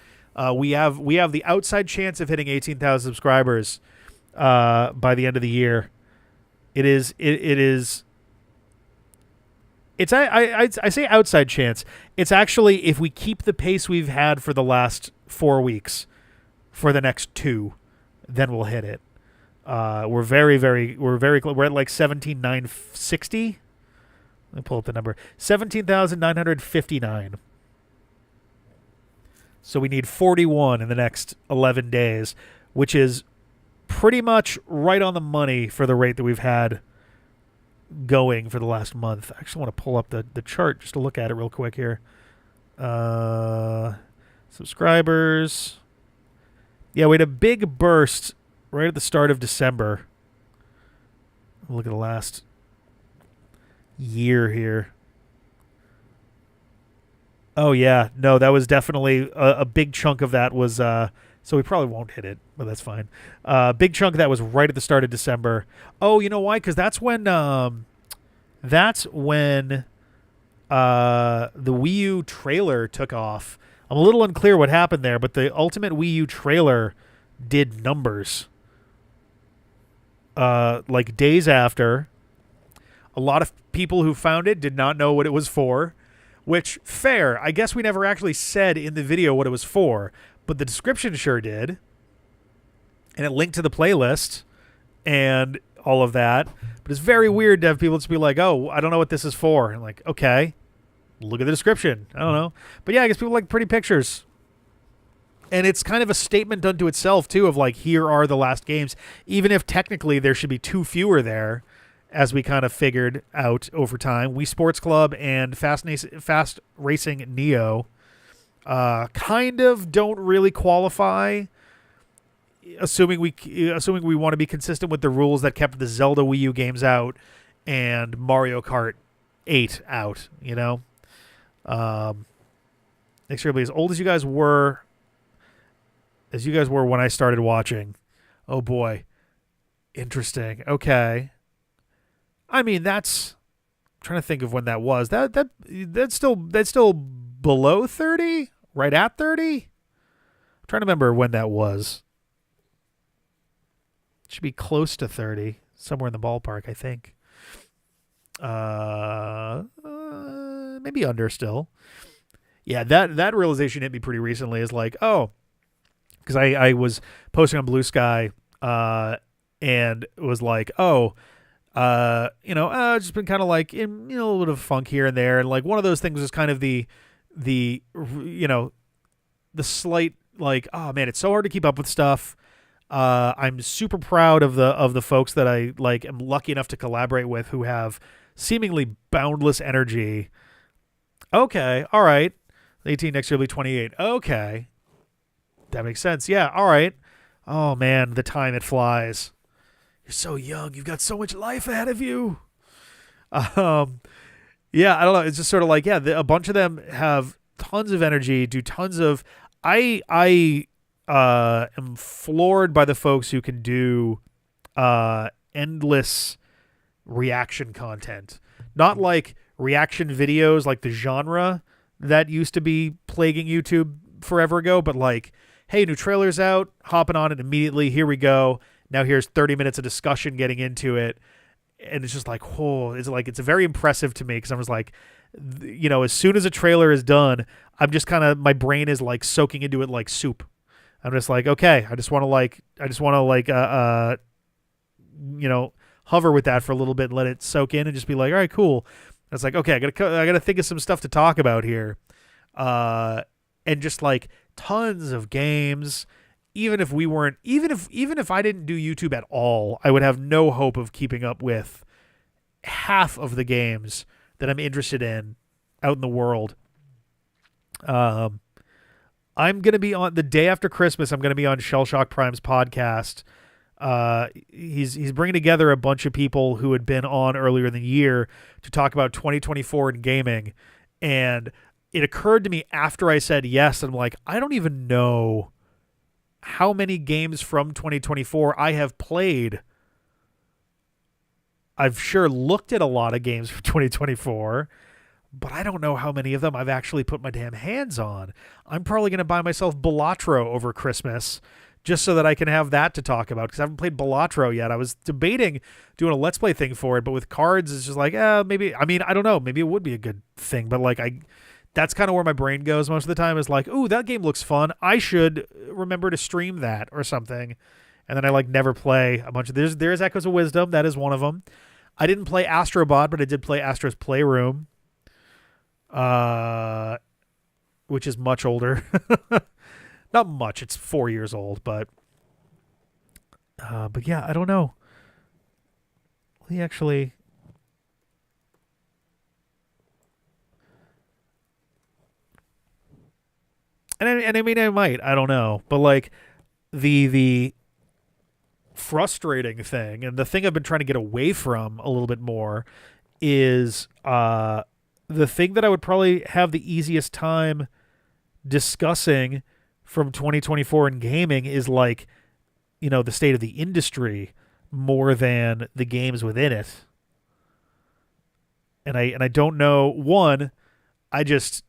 We have the outside chance of hitting 18,000 subscribers by the end of the year. I say outside chance. It's actually, if we keep the pace we've had for the last 4 weeks, for the next 2, then we'll hit it. We're very close. We're at like 17,960. Let me pull up the number. 17,959. So we need 41 in the next 11 days, which is pretty much right on the money for the rate that we've had going for the last month. I actually want to pull up the chart just to look at it real quick here. Subscribers. Yeah, we had a big burst right at the start of December. Look at the last year here. Oh, yeah. No, that was definitely a big chunk of that was... so we probably won't hit it, but that's fine. Big chunk of that was right at the start of December. Oh, you know why? Because that's when the Wii U trailer took off. I'm a little unclear what happened there, but the Ultimate Wii U trailer did numbers. Like days after, a lot of people who found it did not know what it was for, which, fair. I guess we never actually said in the video what it was for, but the description sure did. And it linked to the playlist and all of that. But it's very weird to have people just be like, oh, I don't know what this is for. And like, okay, look at the description. I don't know. But yeah, I guess people like pretty pictures. And it's kind of a statement unto itself, too, of like, here are the last games. Even if technically there should be 2 fewer there, as we kind of figured out over time. Wii Sports Club and Fast Racing Neo kind of don't really qualify, assuming we want to be consistent with the rules that kept the Zelda Wii U games out and Mario Kart 8 out, you know? Extremely as old as you guys were when I started watching. Oh boy. Interesting. Okay. I mean, I'm trying to think of when that was. That's still below 30? Right at 30? I'm trying to remember when that was. It should be close to 30. Somewhere in the ballpark, I think. Maybe under still. Yeah, that realization hit me pretty recently. Is like, oh, because I was posting on Blue Sky and it was like, oh, just been kind of like in, a little bit of funk here and there. And like one of those things was kind of the slight like, oh man, it's so hard to keep up with stuff. I'm super proud of the folks that I like am lucky enough to collaborate with who have seemingly boundless energy. Okay. All right. 18 next year will be 28. Okay. That makes sense. Yeah. All right. Oh man, the time it flies. You're so young. You've got so much life ahead of you. Yeah, I don't know. It's just sort of like, yeah, a bunch of them have tons of energy, do tons of. I am floored by the folks who can do endless reaction content. Not like reaction videos like the genre that used to be plaguing YouTube forever ago, but like, hey, new trailer's out, hopping on it immediately. Here we go. Now here's 30 minutes of discussion getting into it. And it's just like, oh, it's very impressive to me because I was like, as soon as a trailer is done, I'm just kind of, my brain is like soaking into it like soup. I'm just like, okay, I just want to hover with that for a little bit and let it soak in and just be like, all right, cool. And it's like, okay, I gotta think of some stuff to talk about here. And just like tons of games. Even if I didn't do YouTube at all, I would have no hope of keeping up with half of the games that I'm interested in out in the world. I'm going to be on the day after Christmas. I'm going to be on Shell Shock Prime's podcast. He's bringing together a bunch of people who had been on earlier in the year to talk about 2024 in gaming. And it occurred to me after I said yes, and I'm like, I don't even know how many games from 2024 I have played. I've sure looked at a lot of games from 2024, but I don't know how many of them I've actually put my damn hands on. I'm probably going to buy myself Balatro over Christmas just so that I can have that to talk about because I haven't played Balatro yet. I was debating doing a Let's Play thing for it, but with cards, it's just like, maybe, I mean, I don't know. Maybe it would be a good thing, but like that's kind of where my brain goes most of the time is like, ooh, that game looks fun. I should remember to stream that or something. And then I like never play a bunch of, there's Echoes of Wisdom. That is one of them. I didn't play Astrobot, but I did play Astro's Playroom, which is much older. Not much. It's 4 years old, but But yeah, I don't know. He actually. And I mean, I might. I don't know. But like the frustrating thing, and the thing I've been trying to get away from a little bit more, is the thing that I would probably have the easiest time discussing from 2024 in gaming is like, the state of the industry more than the games within it. And I don't know. One, I just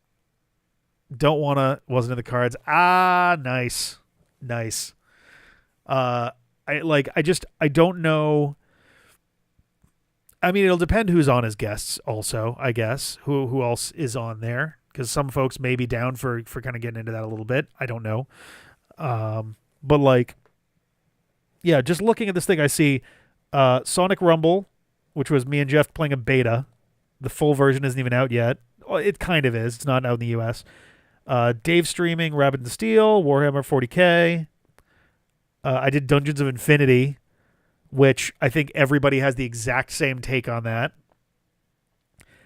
don't want to. Wasn't in the cards. Ah, nice, nice. I don't know. I mean, it'll depend who's on as guests. Also, I guess who else is on there, because some folks may be down for kind of getting into that a little bit. I don't know. But like, yeah, just looking at this thing, I see Sonic Rumble, which was me and Jeff playing a beta. The full version isn't even out yet. Well, it kind of is. It's not out in the U.S. Dave streaming Rabbit and Steel, Warhammer 40k. I did Dungeons of Infinity, which I think everybody has the exact same take on that.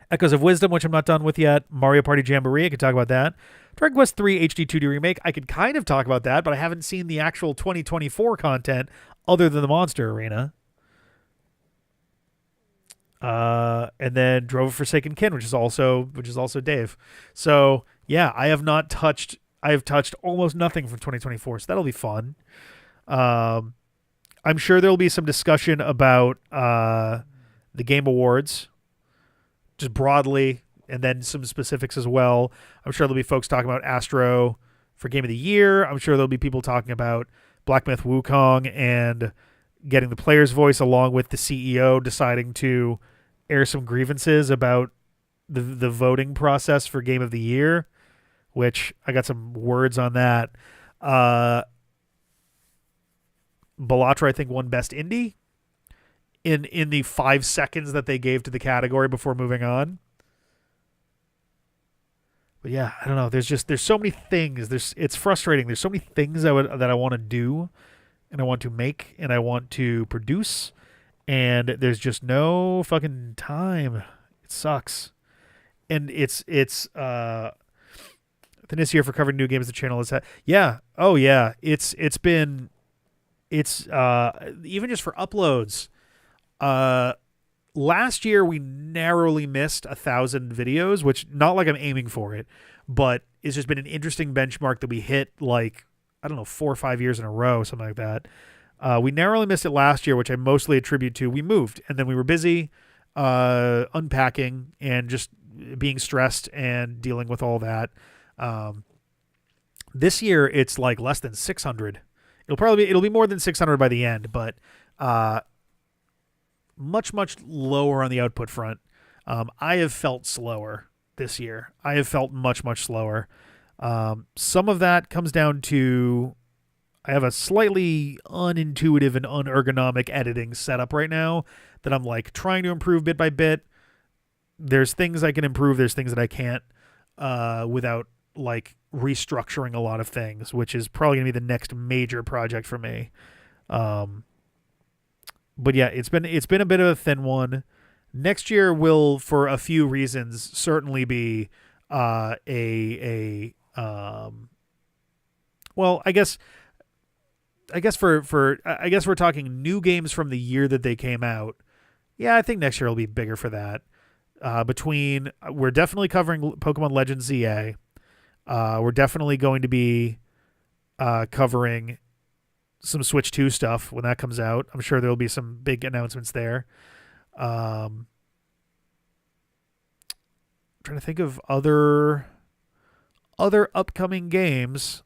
Echoes of Wisdom, which I'm not done with yet. Mario Party Jamboree, I could talk about that. Dragon Quest 3 HD 2D Remake, I could kind of talk about that, but I haven't seen the actual 2024 content other than the Monster Arena. And then Drove a Forsaken Kin, which is also Dave. So yeah, I have touched almost nothing from 2024, so that'll be fun. I'm sure there'll be some discussion about the Game Awards, just broadly, and then some specifics as well. I'm sure there'll be folks talking about Astro for Game of the Year. I'm sure there'll be people talking about Black Myth Wukong and getting the player's voice, along with the CEO deciding to air some grievances about the voting process for Game of the Year, which I got some words on that. Bellatra, I think, won Best Indie in the 5 seconds that they gave to the category before moving on. But yeah, I don't know. There's so many things. It's frustrating. There's so many things that I want to do, and I want to make, and I want to produce, and there's just no fucking time. It sucks. And it's the this year for covering new games the channel has had. Yeah. Oh yeah. It's even just for uploads. Last year we narrowly missed 1,000 videos, which, not like I'm aiming for it, but it's just been an interesting benchmark that we hit, like, I don't know, 4 or 5 years in a row, something like that. We narrowly missed it last year, which I mostly attribute to we moved, and then we were busy unpacking and just being stressed and dealing with all that. This year it's like less than 600. It'll be more than 600 by the end, but much lower on the output front. I have felt slower this year. I have felt much slower. Some of that comes down to I have a slightly unintuitive and unergonomic editing setup right now that I'm like trying to improve bit by bit. There's things I can improve. There's things that I can't without like restructuring a lot of things, which is probably going to be the next major project for me. But yeah, it's been a bit of a thin one. Next year will, for a few reasons, certainly be well, I guess we're talking new games from the year that they came out. Yeah, I think next year will be bigger for that. We're definitely covering Pokemon Legends ZA. We're definitely going to be covering some Switch 2 stuff when that comes out. I'm sure there will be some big announcements there. Trying to think of other upcoming games.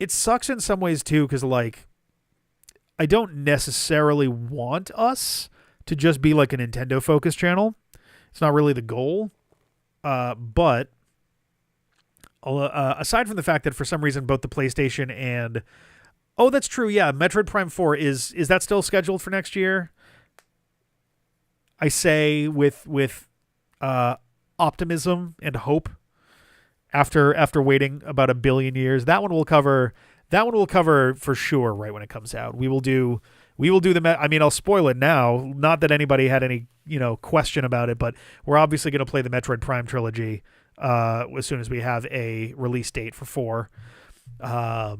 It sucks in some ways too, because like I don't necessarily want us to just be like a Nintendo focused channel. It's not really the goal. But aside from the fact that for some reason both the PlayStation and that's true, yeah, Metroid Prime 4 is that still scheduled for next year? I say with optimism and hope after waiting about 1 billion years. That one will cover That one we'll cover for sure right when it comes out. We will do the. I mean, I'll spoil it now. Not that anybody had any question about it, but we're obviously going to play the Metroid Prime trilogy as soon as we have a release date for 4. I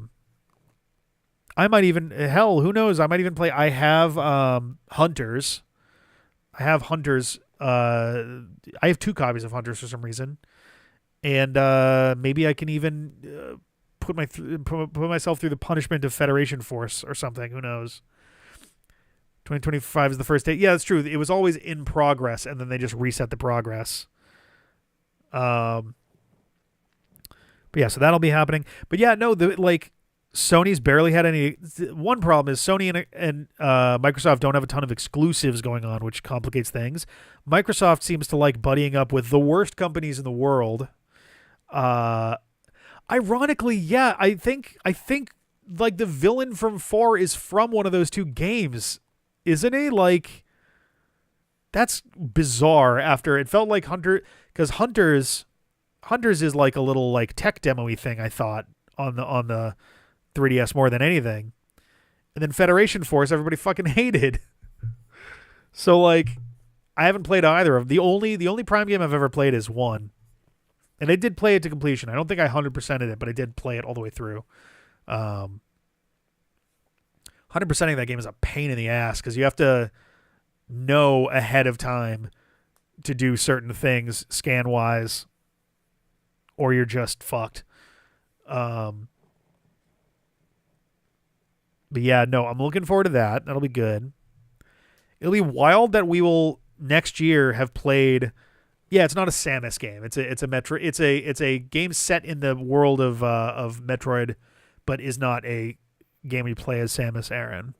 might even who knows? I might even play. I have Hunters. I have Hunters. I have 2 copies of Hunters for some reason, and maybe I can even put myself through the punishment of Federation Force or something. Who knows? 2025 is the first date. Yeah, that's true. It was always in progress, and then they just reset the progress. But yeah, so that'll be happening. But yeah, no, Sony's barely had any. One problem is Sony and Microsoft don't have a ton of exclusives going on, which complicates things. Microsoft seems to like buddying up with the worst companies in the world. Ironically, yeah, I think like the villain from 4 is from one of those 2 games, isn't he? Like, that's bizarre. After it felt like because Hunters is like a little like tech demo-y thing. I thought on the 3DS more than anything, and then Federation Force everybody fucking hated. So like, I haven't played either of the only Prime game I've ever played is 1, and I did play it to completion. I don't think I 100%ed it, but I did play it all the way through. 100%ing that game is a pain in the ass because you have to know ahead of time to do certain things scan wise, or you're just fucked. But yeah, no, I'm looking forward to that. That'll be good. It'll be wild that we will next year have played. Yeah, it's not a Samus game. It's a Metro. It's a game set in the world of Metroid, but is not a game we play as Samus Aran.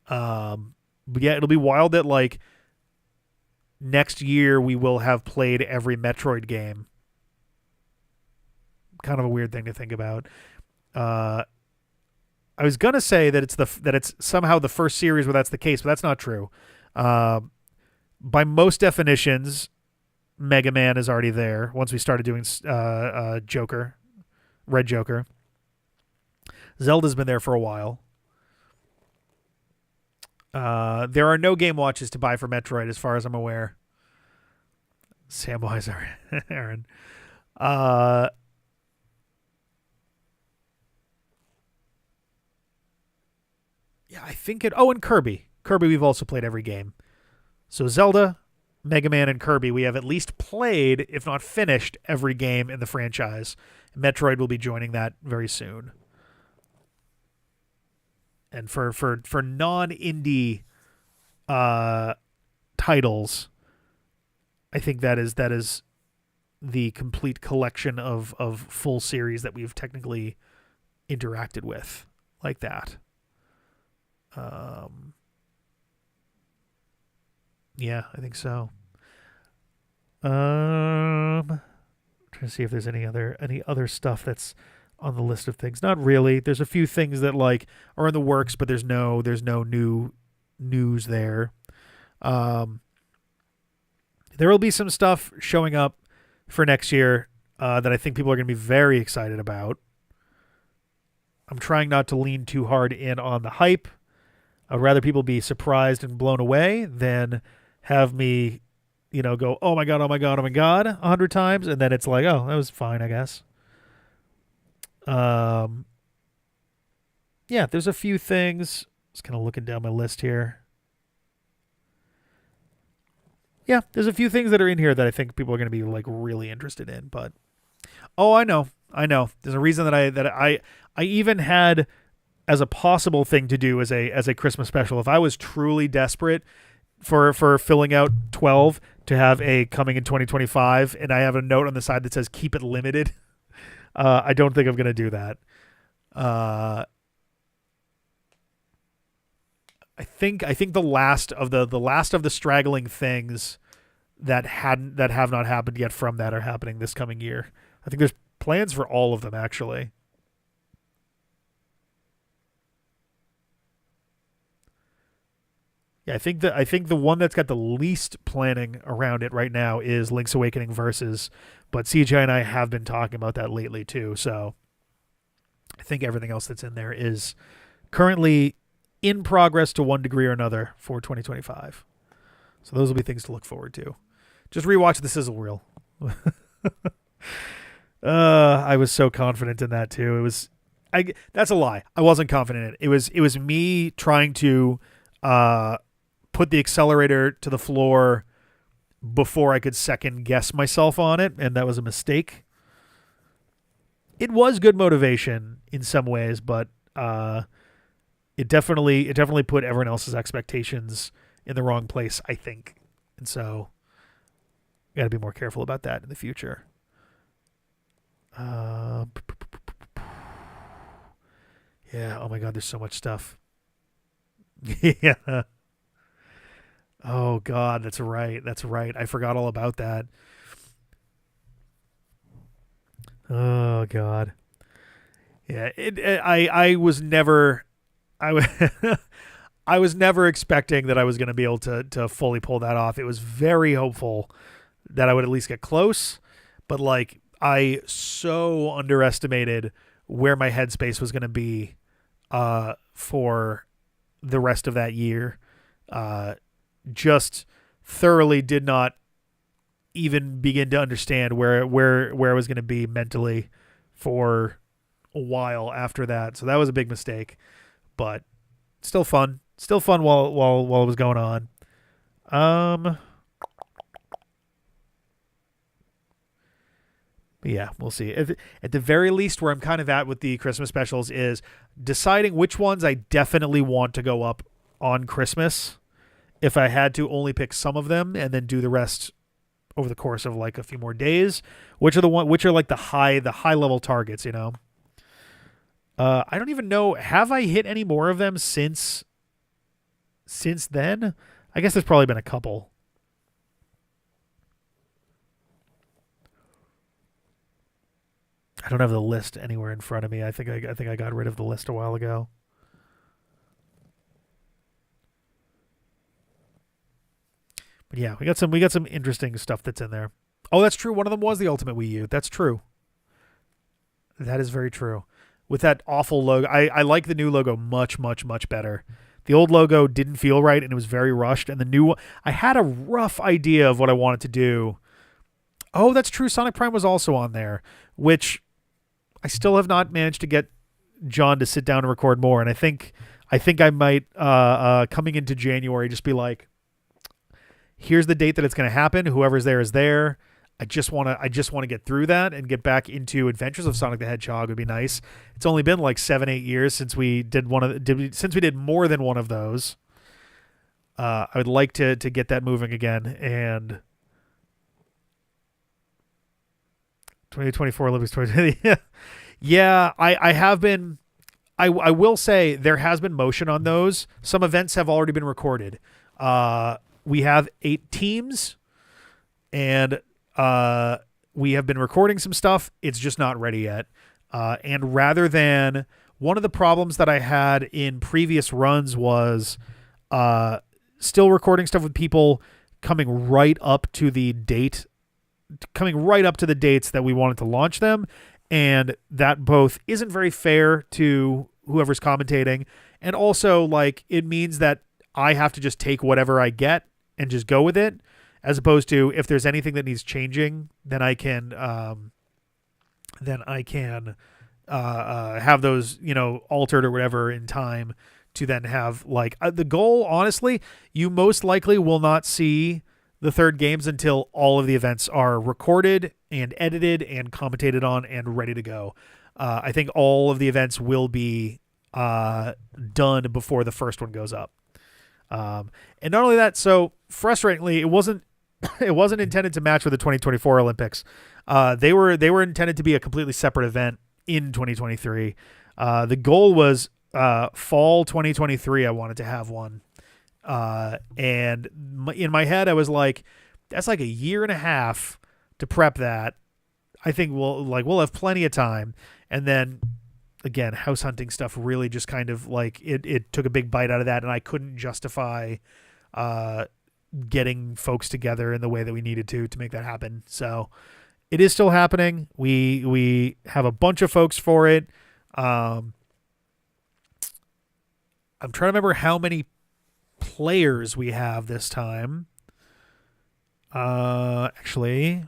But yeah, it'll be wild that like next year we will have played every Metroid game. Kind of a weird thing to think about. I was gonna say that it's somehow the first series where that's the case, but that's not true. By most definitions, Mega Man is already there. Once we started doing Joker, Red Joker, Zelda's been there for a while. There are no game watches to buy for Metroid, as far as I'm aware. Samwise Aaron. Yeah, I think it. Oh, and Kirby. Kirby, we've also played every game. So Zelda, Mega Man, and Kirby, we have at least played, if not finished, every game in the franchise. Metroid will be joining that very soon. And for non-indie titles, I think that is the complete collection of full series that we've technically interacted with like that. Yeah, I think so. Trying to see if there's any other stuff that's on the list of things. Not really. There's a few things that like are in the works, but there's no new news there. There will be some stuff showing up for next year that I think people are going to be very excited about. I'm trying not to lean too hard in on the hype. I'd rather people be surprised and blown away than have me, go, oh my God, oh my God, oh my God, 100 times. And then it's like, oh, that was fine, I guess. Yeah, there's a few things. Just kind of looking down my list here. Yeah, there's a few things that are in here that I think people are going to be like really interested in. But I know. There's a reason that I even had as a possible thing to do as a Christmas special. If I was truly desperate for filling out 12 to have a coming in 2025, and I have a note on the side that says keep it limited, I don't think I'm going to do that. I think the last of the straggling things that have not happened yet from that are happening this coming year. I think there's plans for all of them actually. Yeah, I think the one that's got the least planning around it right now is Link's Awakening Versus, but CJ and I have been talking about that lately too. So I think everything else that's in there is currently in progress to one degree or another for 2025. So those will be things to look forward to. Just rewatch the sizzle reel. I was so confident in that too. That's a lie. I wasn't confident in it. It was me trying to put the accelerator to the floor before I could second guess myself on it, and that was a mistake. It was good motivation in some ways, but it definitely put everyone else's expectations in the wrong place, I think. And so got to be more careful about that in the future. Yeah, oh my god, there's so much stuff. Yeah. Oh god, that's right. I forgot all about that. Oh god. Yeah, I was never I was never expecting that I was going to be able to fully pull that off. It was very hopeful that I would at least get close, but like I so underestimated where my headspace was going to be for the rest of that year. Just thoroughly did not even begin to understand where I was going to be mentally for a while after that. So that was a big mistake, but still fun while it was going on. Yeah, we'll see. At the very least, where I'm kind of at with the Christmas specials is deciding which ones I definitely want to go up on Christmas. If I had to only pick some of them and then do the rest over the course of like a few more days, which are like the high level targets, you know. I don't even know. Have I hit any more of them since then? I guess there's probably been a couple. I don't have the list anywhere in front of me. I think I got rid of the list a while ago. But yeah, we got some interesting stuff that's in there. Oh, that's true. One of them was the Ultimate Wii U. That's true. That is very true. With that awful logo, I like the new logo much better. The old logo didn't feel right and it was very rushed. And the new one, I had a rough idea of what I wanted to do. Oh, that's true. Sonic Prime was also on there, which I still have not managed to get John to sit down and record more. And I think I might coming into January just be like, here's the date that it's going to happen. Whoever's there is there. I just want to get through that and get back into Adventures of Sonic the Hedgehog would be nice. It's only been like 7-8 years since we did since we did more than one of those. I would like to get that moving again. And 2024 Olympics 2020. Yeah, I have been. I will say there has been motion on those. Some events have already been recorded. We have 8 teams, and we have been recording some stuff. It's just not ready yet. And rather than one of the problems that I had in previous runs was still recording stuff with people coming right up to the dates that we wanted to launch them. And that both isn't very fair to whoever's commentating. And also like it means that I have to just take whatever I get and just go with it, as opposed to if there's anything that needs changing, then I can have those, you know, altered or whatever in time to then have like the goal. Honestly, you most likely will not see the third games until all of the events are recorded and edited and commentated on and ready to go. I think all of the events will be done before the first one goes up. And not only that, so frustratingly, it wasn't intended to match with the 2024 Olympics. They were intended to be a completely separate event in 2023. The goal was fall 2023. I wanted to have one. And in my head, I was like, that's like a year and a half to prep that. I think we'll have plenty of time. And then again, house hunting stuff really just kind of like it took a big bite out of that. And I couldn't justify, getting folks together in the way that we needed to make that happen. So it is still happening. We have a bunch of folks for it. Um, I'm trying to remember how many players we have this time. Actually,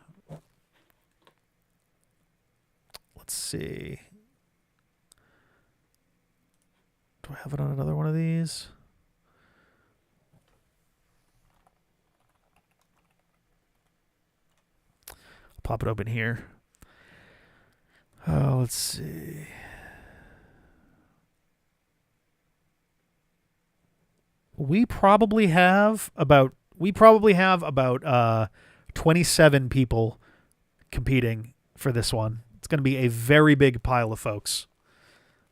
let's see. Do I have it on another one of these? I'll pop it open here. Let's see. We probably have about 27 people competing for this one. It's going to be a very big pile of folks.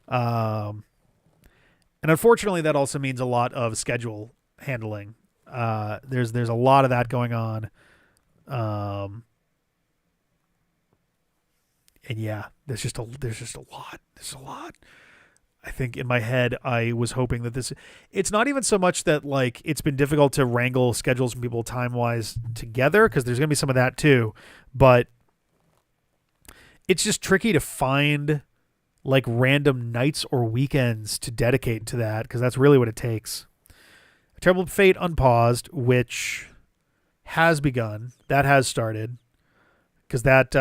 And unfortunately, that also means a lot of schedule handling. There's a lot of that going on. And yeah, there's just a lot. There's a lot. I think in my head, I was hoping that it's not even so much that like it's been difficult to wrangle schedules from people time wise together, because there's going to be some of that too, but it's just tricky to find like random nights or weekends to dedicate to that, because that's really what it takes. Terrible Fate Unpaused, which has begun, that has started, because that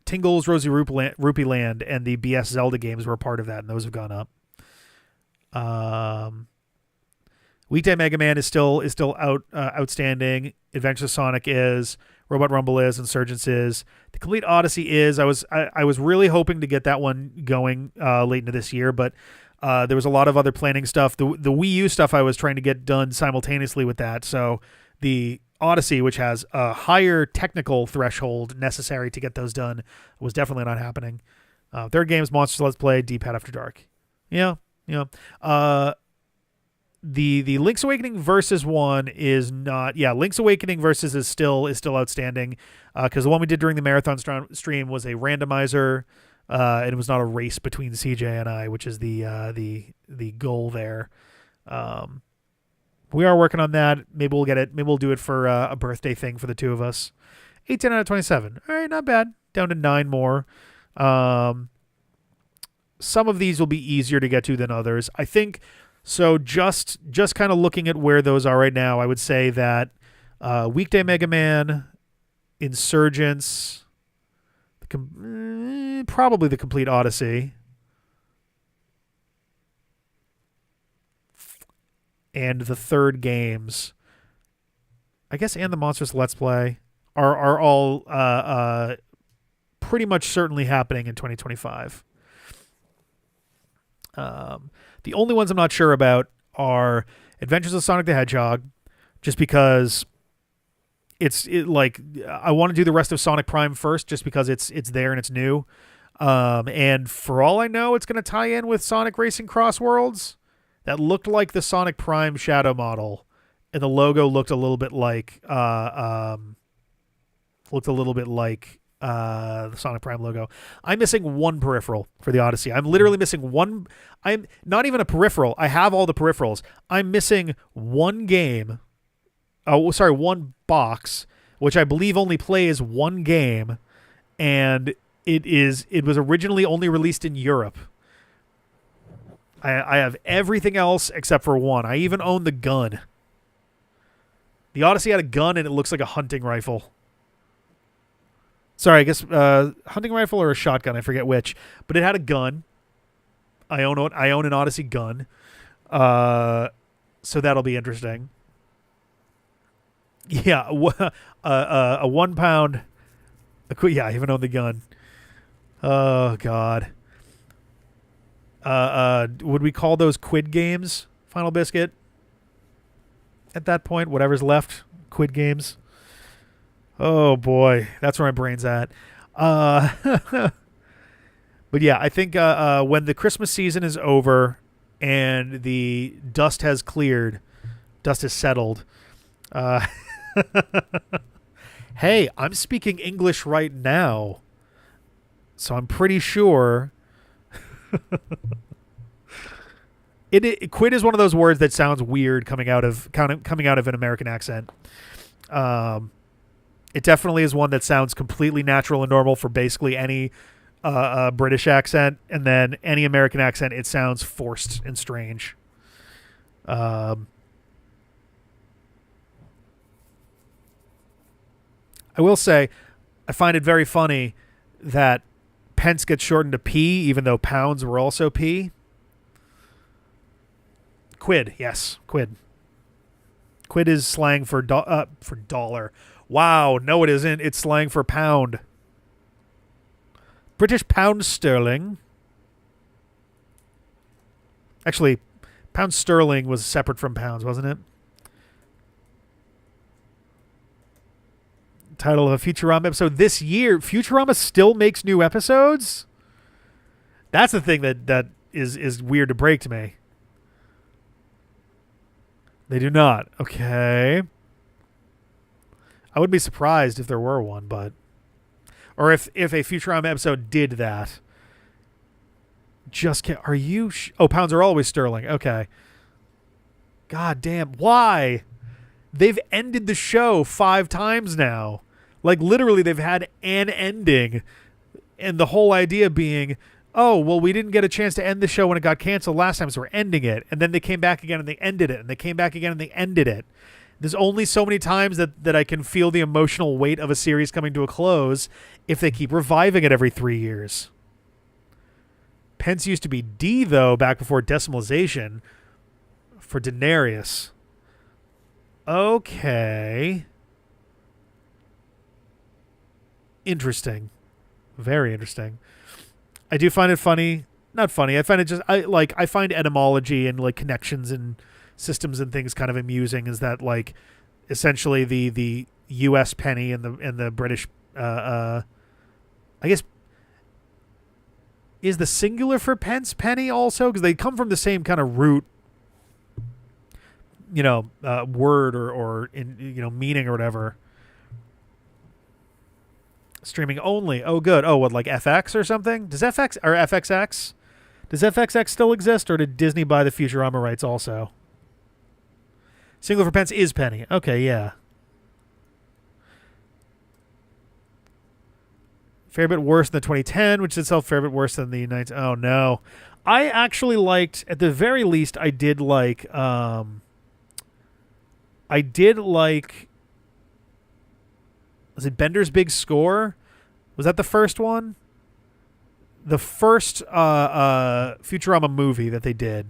Tingle's Rosy Rupee Land and the BS Zelda games were a part of that, and those have gone up. Weekday Mega Man is still outstanding. Adventure Sonic is. Robot Rumble is. Insurgence is. The Complete Odyssey is. I was really hoping to get that one going late into this year, but there was a lot of other planning stuff. The Wii U stuff I was trying to get done simultaneously with that, so the Odyssey, which has a higher technical threshold necessary to get those done, was definitely not happening. Third game is Monsters Let's Play D-Pad After Dark. Yeah. The Link's Awakening Versus one is not. Yeah, Link's Awakening Versus is still outstanding, because the one we did during the marathon stream was a randomizer, and it was not a race between CJ and I, which is the goal there. We are working on that. Maybe we'll get it. Maybe we'll do it for a birthday thing for the two of us. 18 out of 27. All right, not bad. Down to 9 more. Some of these will be easier to get to than others, I think. So just kind of looking at where those are right now, I would say that Weekday Mega Man, Insurgence, probably the Complete Odyssey, and the third games, I guess, and the Monsters Let's Play are all pretty much certainly happening in 2025. The only ones I'm not sure about are Adventures of Sonic the Hedgehog, just because I want to do the rest of Sonic Prime first, just because it's there and it's new. And for all I know, it's going to tie in with Sonic Racing Cross Worlds. That looked like the Sonic Prime Shadow model, and the logo looked a little bit like the Sonic Prime logo. I'm missing one peripheral for the Odyssey. I'm literally missing one. I'm not even a peripheral. I have all the peripherals. I'm missing one game. Oh, sorry, one box, which I believe only plays one game, and it was originally only released in Europe. I have everything else except for one. I even own the gun. The Odyssey had a gun, and it looks like a hunting rifle. Sorry, I guess hunting rifle or a shotgun. I forget which, but it had a gun. I own an Odyssey gun, so that'll be interesting. Yeah, a 1 pound. Yeah, I even own the gun. Oh God. Would we call those Quid games, Final Biscuit? At that point, whatever's left, Quid games. Oh boy, that's where my brain's at. But yeah, I think when the Christmas season is over and the dust has cleared, dust has settled. Hey, I'm speaking English right now, so I'm pretty sure. Quid is one of those words that sounds weird coming out of an American accent. It definitely is one that sounds completely natural and normal for basically any a British accent, and then any American accent, it sounds forced and strange. Um, I will say, I find it very funny that pence gets shortened to p, even though pounds were also p. Quid, yes, quid. Quid is slang for for dollar. Wow, no, it isn't. It's slang for pound. British pound sterling. Actually, pound sterling was separate from pounds, wasn't it? Title of a Futurama episode this year. Futurama still makes new episodes? That's the thing that is weird to break to me. They do not. Okay. I would be surprised if there were one, but... Or if a Futurama episode did that. Are you... pounds are always sterling. Okay. God damn. Why? They've ended the show 5 times now. Like, literally, they've had an ending. And the whole idea being... Oh, well, we didn't get a chance to end the show when it got canceled last time, so we're ending it. And then they came back again and they ended it. And they came back again and they ended it. There's only so many times that I can feel the emotional weight of a series coming to a close if they keep reviving it every 3 years. Pence used to be D, though, back before decimalization for denarius. Okay. Interesting. Very interesting. I do find it funny. Not funny. I find it I find etymology and like connections and systems and things kind of amusing. Is that like essentially the U.S. penny and the British I guess is the singular for pence penny also, because they come from the same kind of root, word or in meaning or whatever. Streaming only. Oh, good. Oh, what, like FX or something? Does FXX still exist, or did Disney buy the Futurama rights also? Singular for pence is penny. Okay, yeah. Fair bit worse than the 2010, which is itself fair bit worse than the 19... Oh, no. I actually liked, at the very least, I did like... Was it Bender's Big Score? Was that the first one? The first Futurama movie that they did,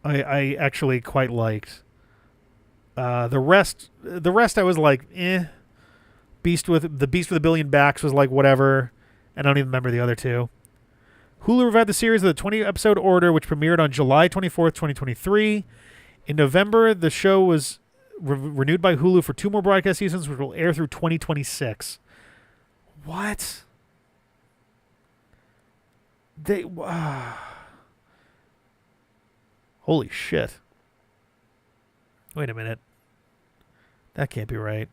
I actually quite liked. The rest I was like, eh. Beast with a Billion Backs was like whatever. I don't even remember the other two. Hulu revived the series with a 20-episode order, which premiered on July 24th, 2023. In November, the show was renewed by Hulu for 2 more broadcast seasons, which will air through 2026. What? They... Holy shit. Wait a minute. That can't be right.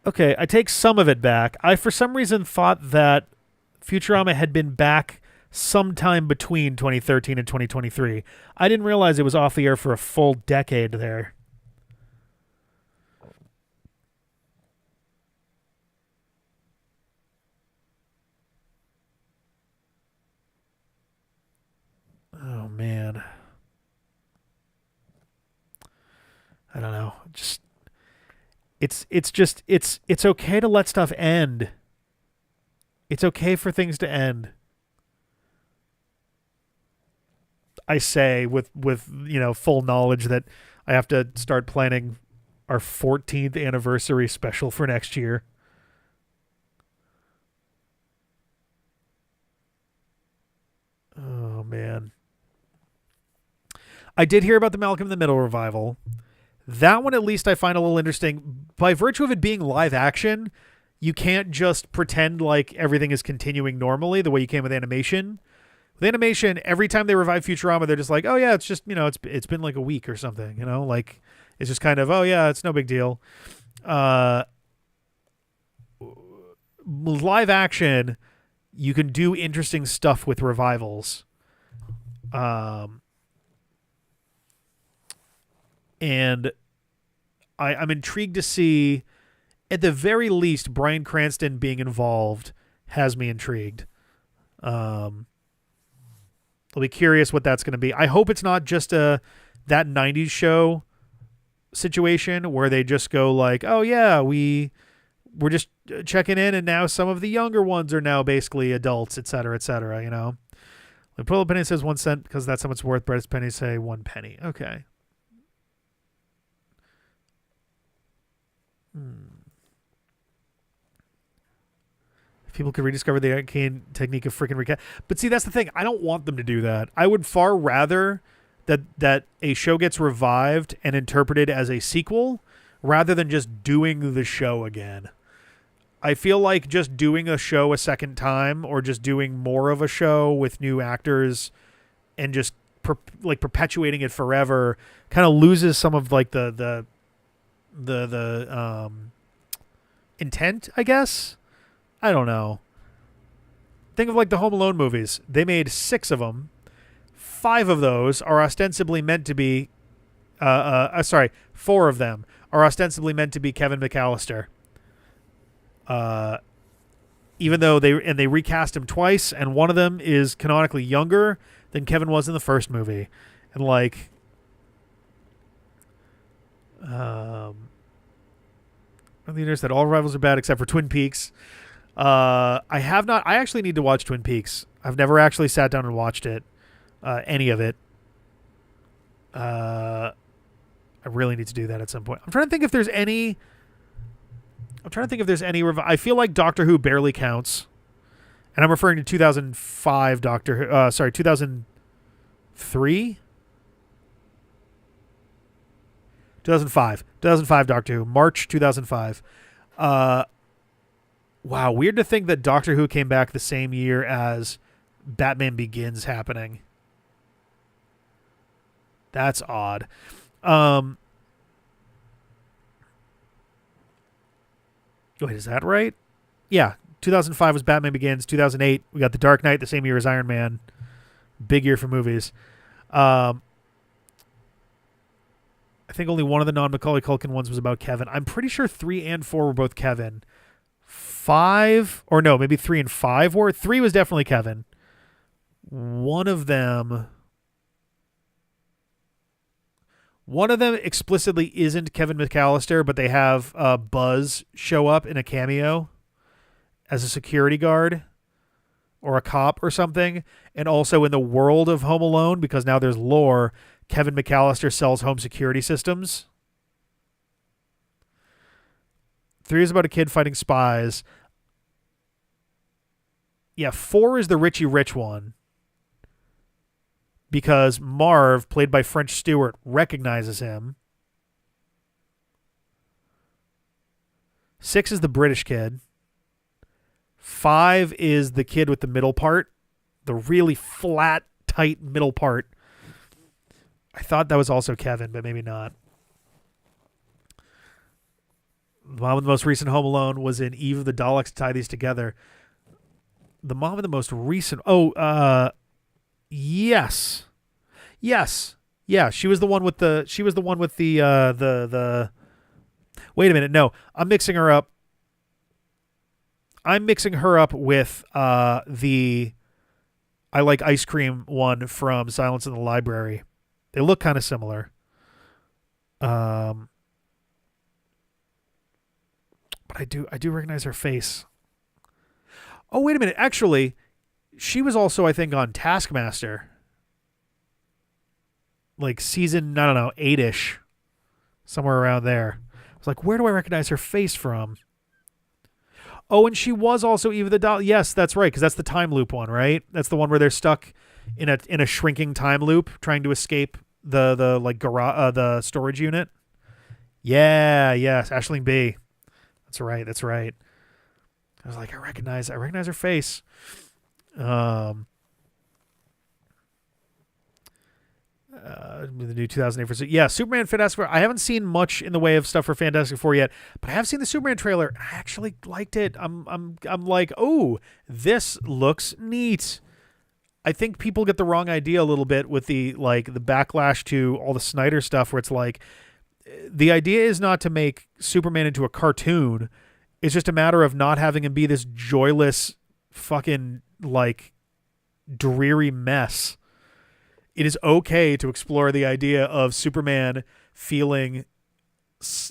Okay, I take some of it back. I, for some reason, thought that Futurama had been back sometime between 2013 and 2023. I didn't realize it was off the air for a full decade there. Oh, man. I don't know. It's okay to let stuff end. It's okay for things to end. I say with full knowledge that I have to start planning our 14th anniversary special for next year. Oh, man. I did hear about the Malcolm in the Middle revival. That one, at least, I find a little interesting. By virtue of it being live action, you can't just pretend like everything is continuing normally the way you can with animation. With animation, every time they revive Futurama, they're just like, oh, yeah, it's just, it's been like a week or something, like it's just kind of, oh, yeah, it's no big deal. Live action, you can do interesting stuff with revivals. And I'm intrigued to see, at the very least, Bryan Cranston being involved has me intrigued. I'll be curious what that's going to be. I hope it's not just that 90s show situation where they just go like, oh yeah, we're just checking in, and now some of the younger ones are now basically adults, et cetera, you know. Like Polo Penny says 1 cent because that's how much it's worth. Brett's pennies say 1 penny. Okay. If people could rediscover the arcane technique of freaking recap. But see, that's the thing. I don't want them to do that. I would far rather that a show gets revived and interpreted as a sequel rather than just doing the show again. I feel like just doing a show a second time or just doing more of a show with new actors and just perpetuating it forever kind of loses some of like the intent, I guess. I don't know. Think of like the Home Alone movies. They made 6 of them. 5 of those are ostensibly meant to be 4 of them are ostensibly meant to be Kevin McAllister. Even though they recast him twice, and one of them is canonically younger than Kevin was in the first movie. And like leaders that all rivals are bad except for Twin Peaks. I actually need to watch Twin Peaks. I've never actually sat down and watched it. Any of it. I really need to do that at some point. I'm trying to think if there's any. I feel like Doctor Who barely counts, and I'm referring to 2005 Doctor Who. 2003. 2005 Doctor Who. March 2005. Wow, weird to think that Doctor Who came back the same year as Batman Begins happening. That's odd. Wait, is that right? Yeah, 2005 was Batman Begins. 2008, we got The Dark Knight the same year as Iron Man. Big year for movies. I think only one of the non-Macaulay Culkin ones was about Kevin. I'm pretty sure 3 and 4 were both Kevin. 5, or no, maybe 3 and 5 were. 3 was definitely Kevin. One of them explicitly isn't Kevin McAllister, but they have Buzz show up in a cameo as a security guard or a cop or something. And also in the world of Home Alone, because now there's lore, Kevin McAllister sells home security systems. 3 is about a kid fighting spies. Yeah, 4 is the Richie Rich one. Because Marv, played by French Stewart, recognizes him. 6 is the British kid. 5 is the kid with the middle part. The really flat, tight middle part. I thought that was also Kevin, but maybe not. The mom of the most recent Home Alone was in Eve of the Daleks to tie these together. The mom of the most recent... Yes. Yeah, she was the one with the Wait a minute. No, I'm mixing her up. With the I Like Ice Cream one from Silence in the Library. They look kind of similar. But I do recognize her face. Oh, wait a minute. Actually, she was also, I think, on Taskmaster. Like season, I don't know, 8-ish. Somewhere around there. I was like, where do I recognize her face from? Oh, and she was also Eve of the Doll. Yes, that's right, because that's the time loop one, right? That's the one where they're stuck in a shrinking time loop trying to escape the storage unit. Yeah, yes, Aisling B. That's right. I was like, I recognize her face. The new 2008 yeah, Superman Fantastic Four. I haven't seen much in the way of stuff for Fantastic Four yet, but I have seen the Superman trailer. I actually liked it. I'm like, oh, this looks neat. I think people get the wrong idea a little bit with the backlash to all the Snyder stuff, where it's like the idea is not to make Superman into a cartoon. It's just a matter of not having him be this joyless, fucking like dreary mess. It is okay to explore the idea of Superman feeling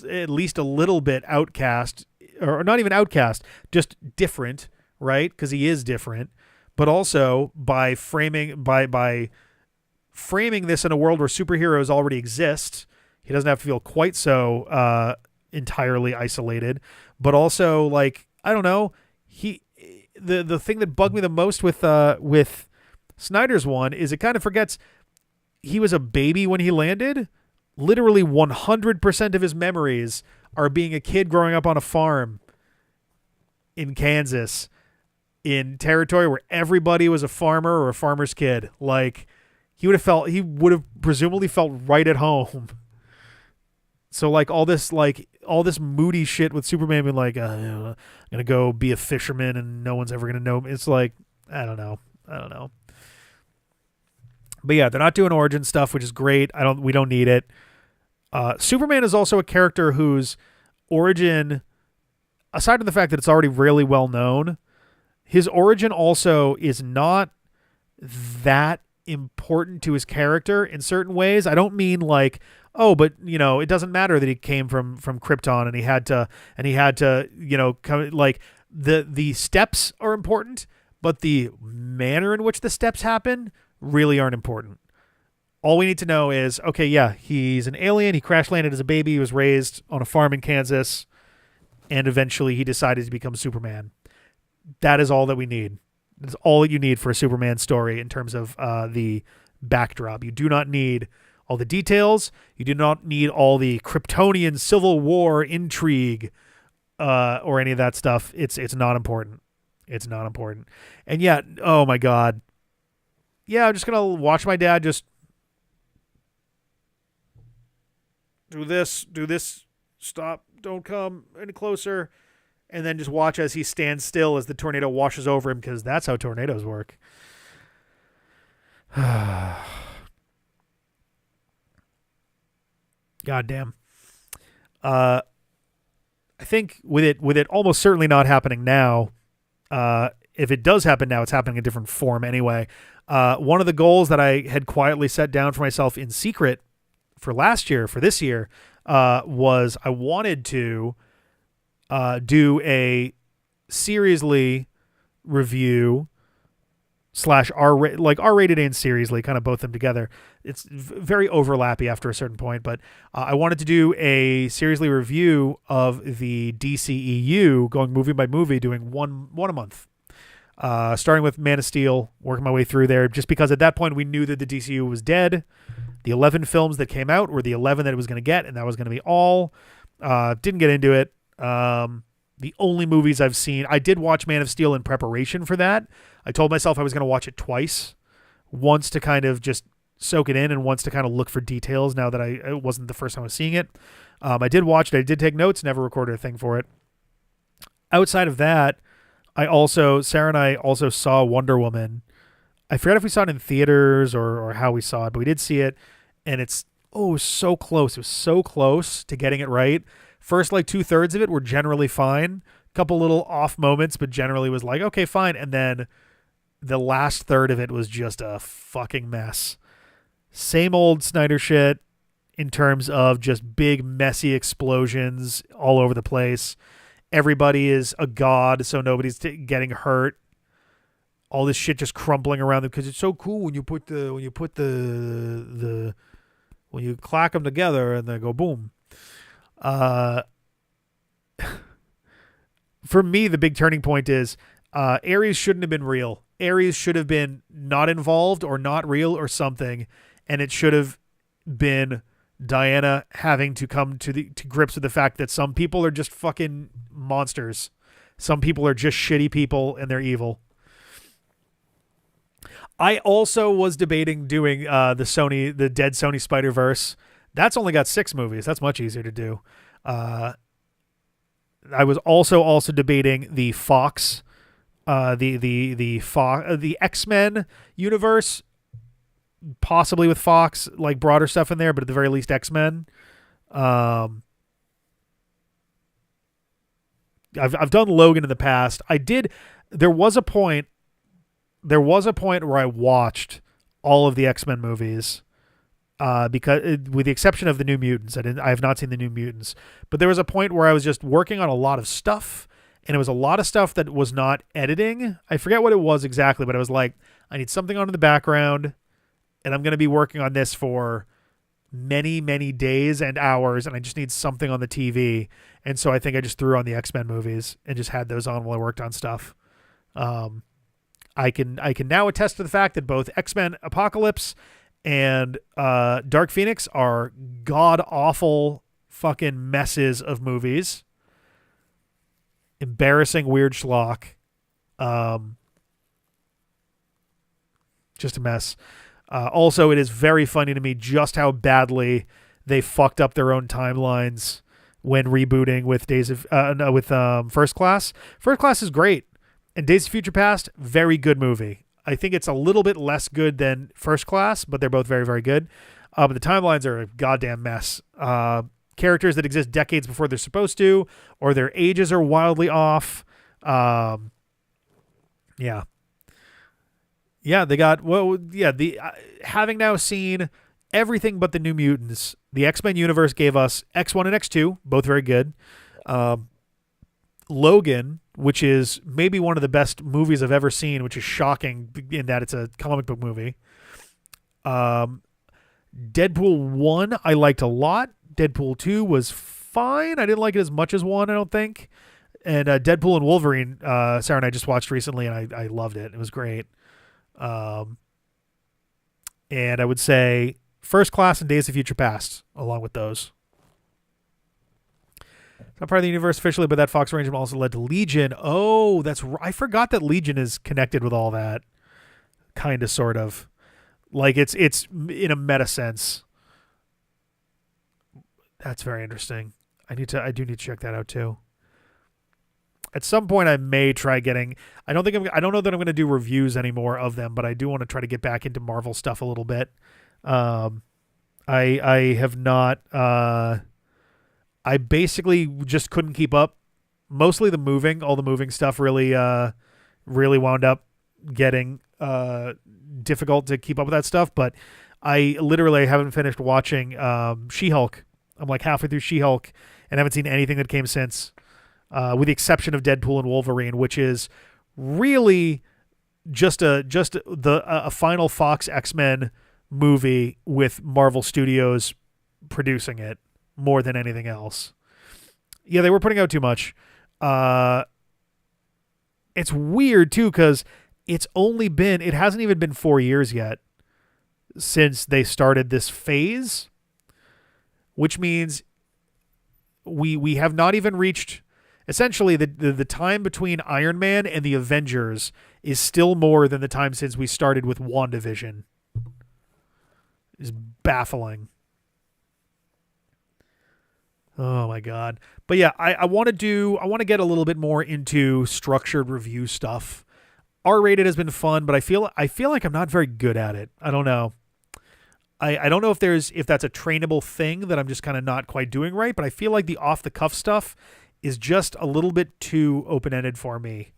at least a little bit outcast, or not even outcast, just different, right? Because he is different. But also by framing this in a world where superheroes already exist, he doesn't have to feel quite so entirely isolated. But also, like, I don't know, the thing that bugged me the most with Snyder's one is it kind of forgets he was a baby when he landed. Literally 100% of his memories are being a kid growing up on a farm in Kansas, in territory where everybody was a farmer or a farmer's kid. Like, he would have presumably felt right at home. So like all this moody shit with Superman being like, I'm gonna go be a fisherman and no one's ever gonna know me. It's like, I don't know. But yeah, they're not doing origin stuff, which is great. We don't need it. Superman is also a character whose origin, aside from the fact that it's already really well known, his origin also is not that important to his character in certain ways. I don't mean like, oh, but it doesn't matter that he came from Krypton and he had to come, like the steps are important, but the manner in which the steps happen really aren't important. All we need to know is, okay, yeah, he's an alien. He crash landed as a baby. He was raised on a farm in Kansas, and eventually he decided to become Superman. That is all that we need. That's all that you need for a Superman story in terms of the backdrop. You do not need all the details. You do not need all the Kryptonian Civil War intrigue or any of that stuff. It's not important. It's not important. And yet, oh my God. Yeah, I'm just going to watch my dad just do this, stop, don't come any closer, and then just watch as he stands still as the tornado washes over him, because that's how tornadoes work. God damn. I think with it almost certainly not happening now, if it does happen now, it's happening in a different form anyway. One of the goals that I had quietly set down for myself in secret for this year, was I wanted to do a seriously review / R-rated and seriously, kind of both of them together. It's very overlappy after a certain point, but I wanted to do a seriously review of the DCEU, going movie by movie, doing one a month. Starting with Man of Steel, working my way through there, just because at that point we knew that the DCU was dead. The 11 films that came out were the 11 that it was going to get, and that was going to be all. Didn't get into it. The only movies I've seen, I did watch Man of Steel in preparation for that. I told myself I was going to watch it twice, once to kind of just soak it in, and once to kind of look for details now that it wasn't the first time I was seeing it. I did watch it. I did take notes, never recorded a thing for it. Outside of that, Sarah and I also saw Wonder Woman. I forget if we saw it in theaters or how we saw it, but we did see it, and it was so close. It was so close to getting it right. First, like 2/3 of it were generally fine. Couple little off moments, but generally was like, okay, fine. And then the last third of it was just a fucking mess. Same old Snyder shit in terms of just big, messy explosions all over the place. Everybody is a god, so nobody's getting hurt. All this shit just crumbling around them because it's so cool when you clack them together and they go boom. For me, the big turning point is Ares shouldn't have been real. Ares should have been not involved or not real or something, and it should have been Diana having to come to grips with the fact that some people are just fucking monsters. Some people are just shitty people and they're evil. I also was debating doing the dead Sony Spider-Verse. That's only got 6 movies. That's much easier to do. I was also debating the Fox, the X-Men universe, possibly with Fox, like broader stuff in there, but at the very least X-Men, Um, I've done Logan in the past. I did. There was a point. There was a point where I watched all of the X-Men movies. Because with the exception of the New Mutants, I have not seen the New Mutants, but there was a point where I was just working on a lot of stuff, and it was a lot of stuff that was not editing. I forget what it was exactly, but I was like, I need something on in the background, and I'm going to be working on this for many, many days and hours, and I just need something on the TV. And so I think I just threw on the X-Men movies and just had those on while I worked on stuff. I can now attest to the fact that both X-Men Apocalypse and Dark Phoenix are god awful fucking messes of movies. Embarrassing, weird schlock. Just a mess. Also, it is very funny to me just how badly they fucked up their own timelines when rebooting with First Class. First Class is great, and Days of Future Past, very good movie. I think it's a little bit less good than First Class, but they're both very, very good. But the timelines are a goddamn mess. Characters that exist decades before they're supposed to, or their ages are wildly off. Yeah. Yeah, they got, having now seen everything but the New Mutants, the X-Men universe gave us X1 and X2, both very good. Logan, which is maybe one of the best movies I've ever seen, which is shocking in that it's a comic book movie. Deadpool 1 I liked a lot. Deadpool 2 was fine. I didn't like it as much as 1, I don't think. And Deadpool and Wolverine, Sarah and I just watched recently, and I loved it. It was great. And I would say First Class and Days of Future Past, along with those. It's not part of the universe officially, but that Fox arrangement also led to Legion. Oh, I forgot that Legion is connected with all that. Kind of, sort of. Like it's in a meta sense. That's very interesting. I do need to check that out too. At some point I may try getting, I don't know that I'm going to do reviews anymore of them, but I do want to try to get back into Marvel stuff a little bit. I have not, I basically just couldn't keep up. Mostly all the moving stuff really wound up getting difficult to keep up with that stuff. But I literally haven't finished watching She-Hulk. I'm like halfway through She-Hulk and haven't seen anything that came since, with the exception of Deadpool and Wolverine, which is really just a final Fox X-Men movie with Marvel Studios producing it. More than anything else. Yeah, they were putting out too much. It's weird too, because it hasn't even been 4 years yet since they started this phase, which means we have not even reached, essentially the time between Iron Man and the Avengers is still more than the time since we started with WandaVision. It's baffling. Oh my God. But yeah, I want to get a little bit more into structured review stuff. R-rated has been fun, but I feel like I'm not very good at it. I don't know. I don't know if that's a trainable thing that I'm just kind of not quite doing right, but I feel like the off the cuff stuff is just a little bit too open-ended for me.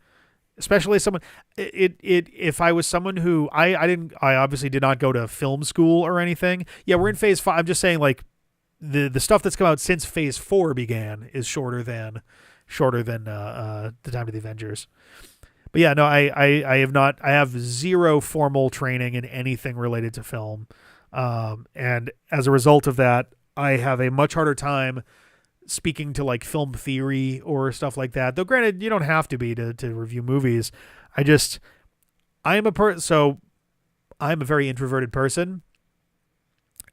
Especially if I was someone who I obviously did not go to film school or anything. Yeah, we're in phase 5. I'm just saying, like, the stuff that's come out since phase 4 began is shorter than the time of the Avengers. But yeah, no, I have zero formal training in anything related to film. And as a result of that, I have a much harder time speaking to like film theory or stuff like that. Though granted, you don't have to be to review movies. I'm a very introverted person,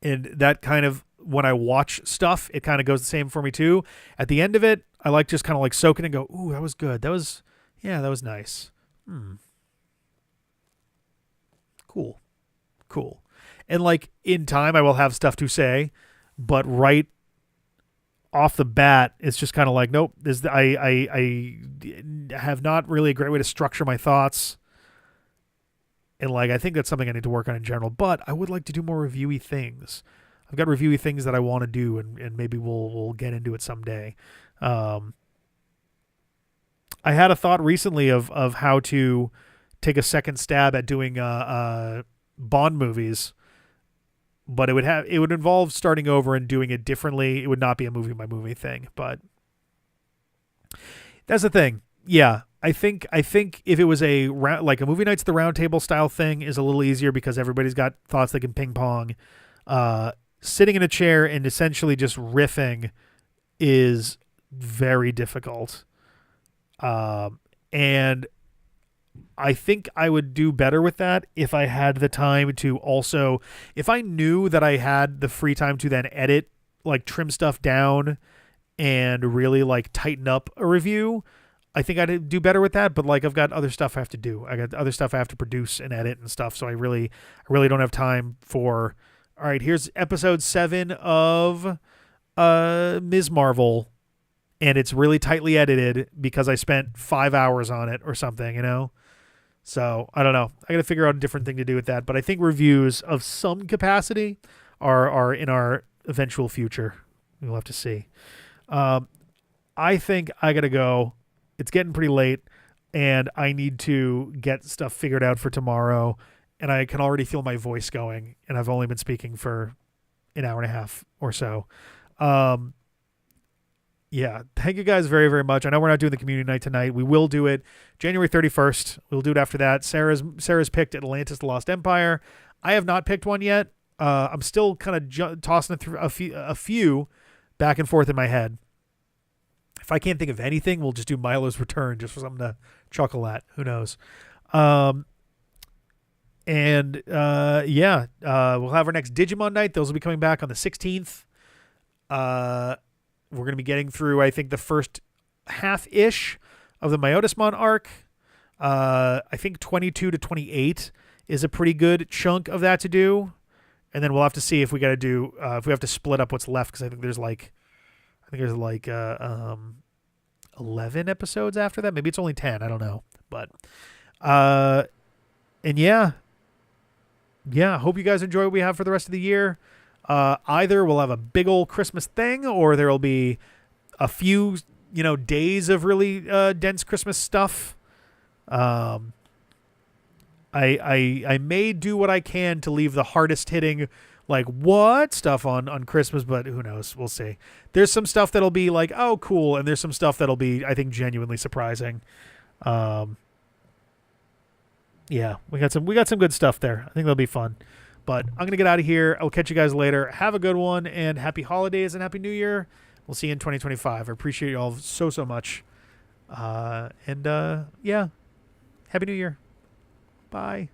and that kind of, when I watch stuff, it kind of goes the same for me too. At the end of it, I like just kind of like soak it and go, ooh, that was good. That was nice. Cool. And like in time, I will have stuff to say, but right off the bat, it's just kind of like, nope, I have not really a great way to structure my thoughts. And like, I think that's something I need to work on in general, but I would like to do more reviewy things. I've got reviewy things that I want to do, and maybe we'll get into it someday. I had a thought recently of how to take a second stab at doing Bond movies, but it would involve starting over and doing it differently. It would not be a movie by movie thing, but that's the thing. Yeah, I think if it was like a movie nights at the round table style thing is a little easier because everybody's got thoughts they can ping pong. Sitting in a chair and essentially just riffing is very difficult. And I think I would do better with that if I had the time to also, if I knew that I had the free time to then edit, like trim stuff down and really like tighten up a review. I think I'd do better with that, but like I've got other stuff I have to do. I got other stuff I have to produce and edit and stuff. So I really don't have time for, all right, here's episode 7 of Ms. Marvel. And it's really tightly edited because I spent 5 hours on it or something, you know? So I don't know. I got to figure out a different thing to do with that. But I think reviews of some capacity are in our eventual future. We'll have to see. I think I got to go. It's getting pretty late and I need to get stuff figured out for tomorrow. And I can already feel my voice going. And I've only been speaking for an hour and a half or so. Yeah, thank you guys very, very much. I know we're not doing the community night tonight. We will do it January 31st. We'll do it after that. Sarah's picked Atlantis: The Lost Empire. I have not picked one yet. I'm still kind of tossing it through a few back and forth in my head. If I can't think of anything, we'll just do Milo's Return just for something to chuckle at. Who knows? Yeah, we'll have our next Digimon night. Those will be coming back on the 16th. We're going to be getting through, I think, the first half-ish of the Myotismon arc. I think 22 to 28 is a pretty good chunk of that to do. And then we'll have to see if we got to do, if we have to split up what's left, because I think there's 11 episodes after that. Maybe it's only 10. I don't know. But, and yeah, hope you guys enjoy what we have for the rest of the year. Either we'll have a big old Christmas thing, or there will be a few, days of really dense Christmas stuff. I may do what I can to leave the hardest hitting, like what stuff on Christmas, but who knows? We'll see. There's some stuff that'll be like, oh, cool, and there's some stuff that'll be, I think, genuinely surprising. Yeah, we got some good stuff there. I think that'll be fun. But I'm going to get out of here. I'll catch you guys later. Have a good one, and happy holidays and happy new year. We'll see you in 2025. I appreciate you all so much. Yeah, happy new year. Bye.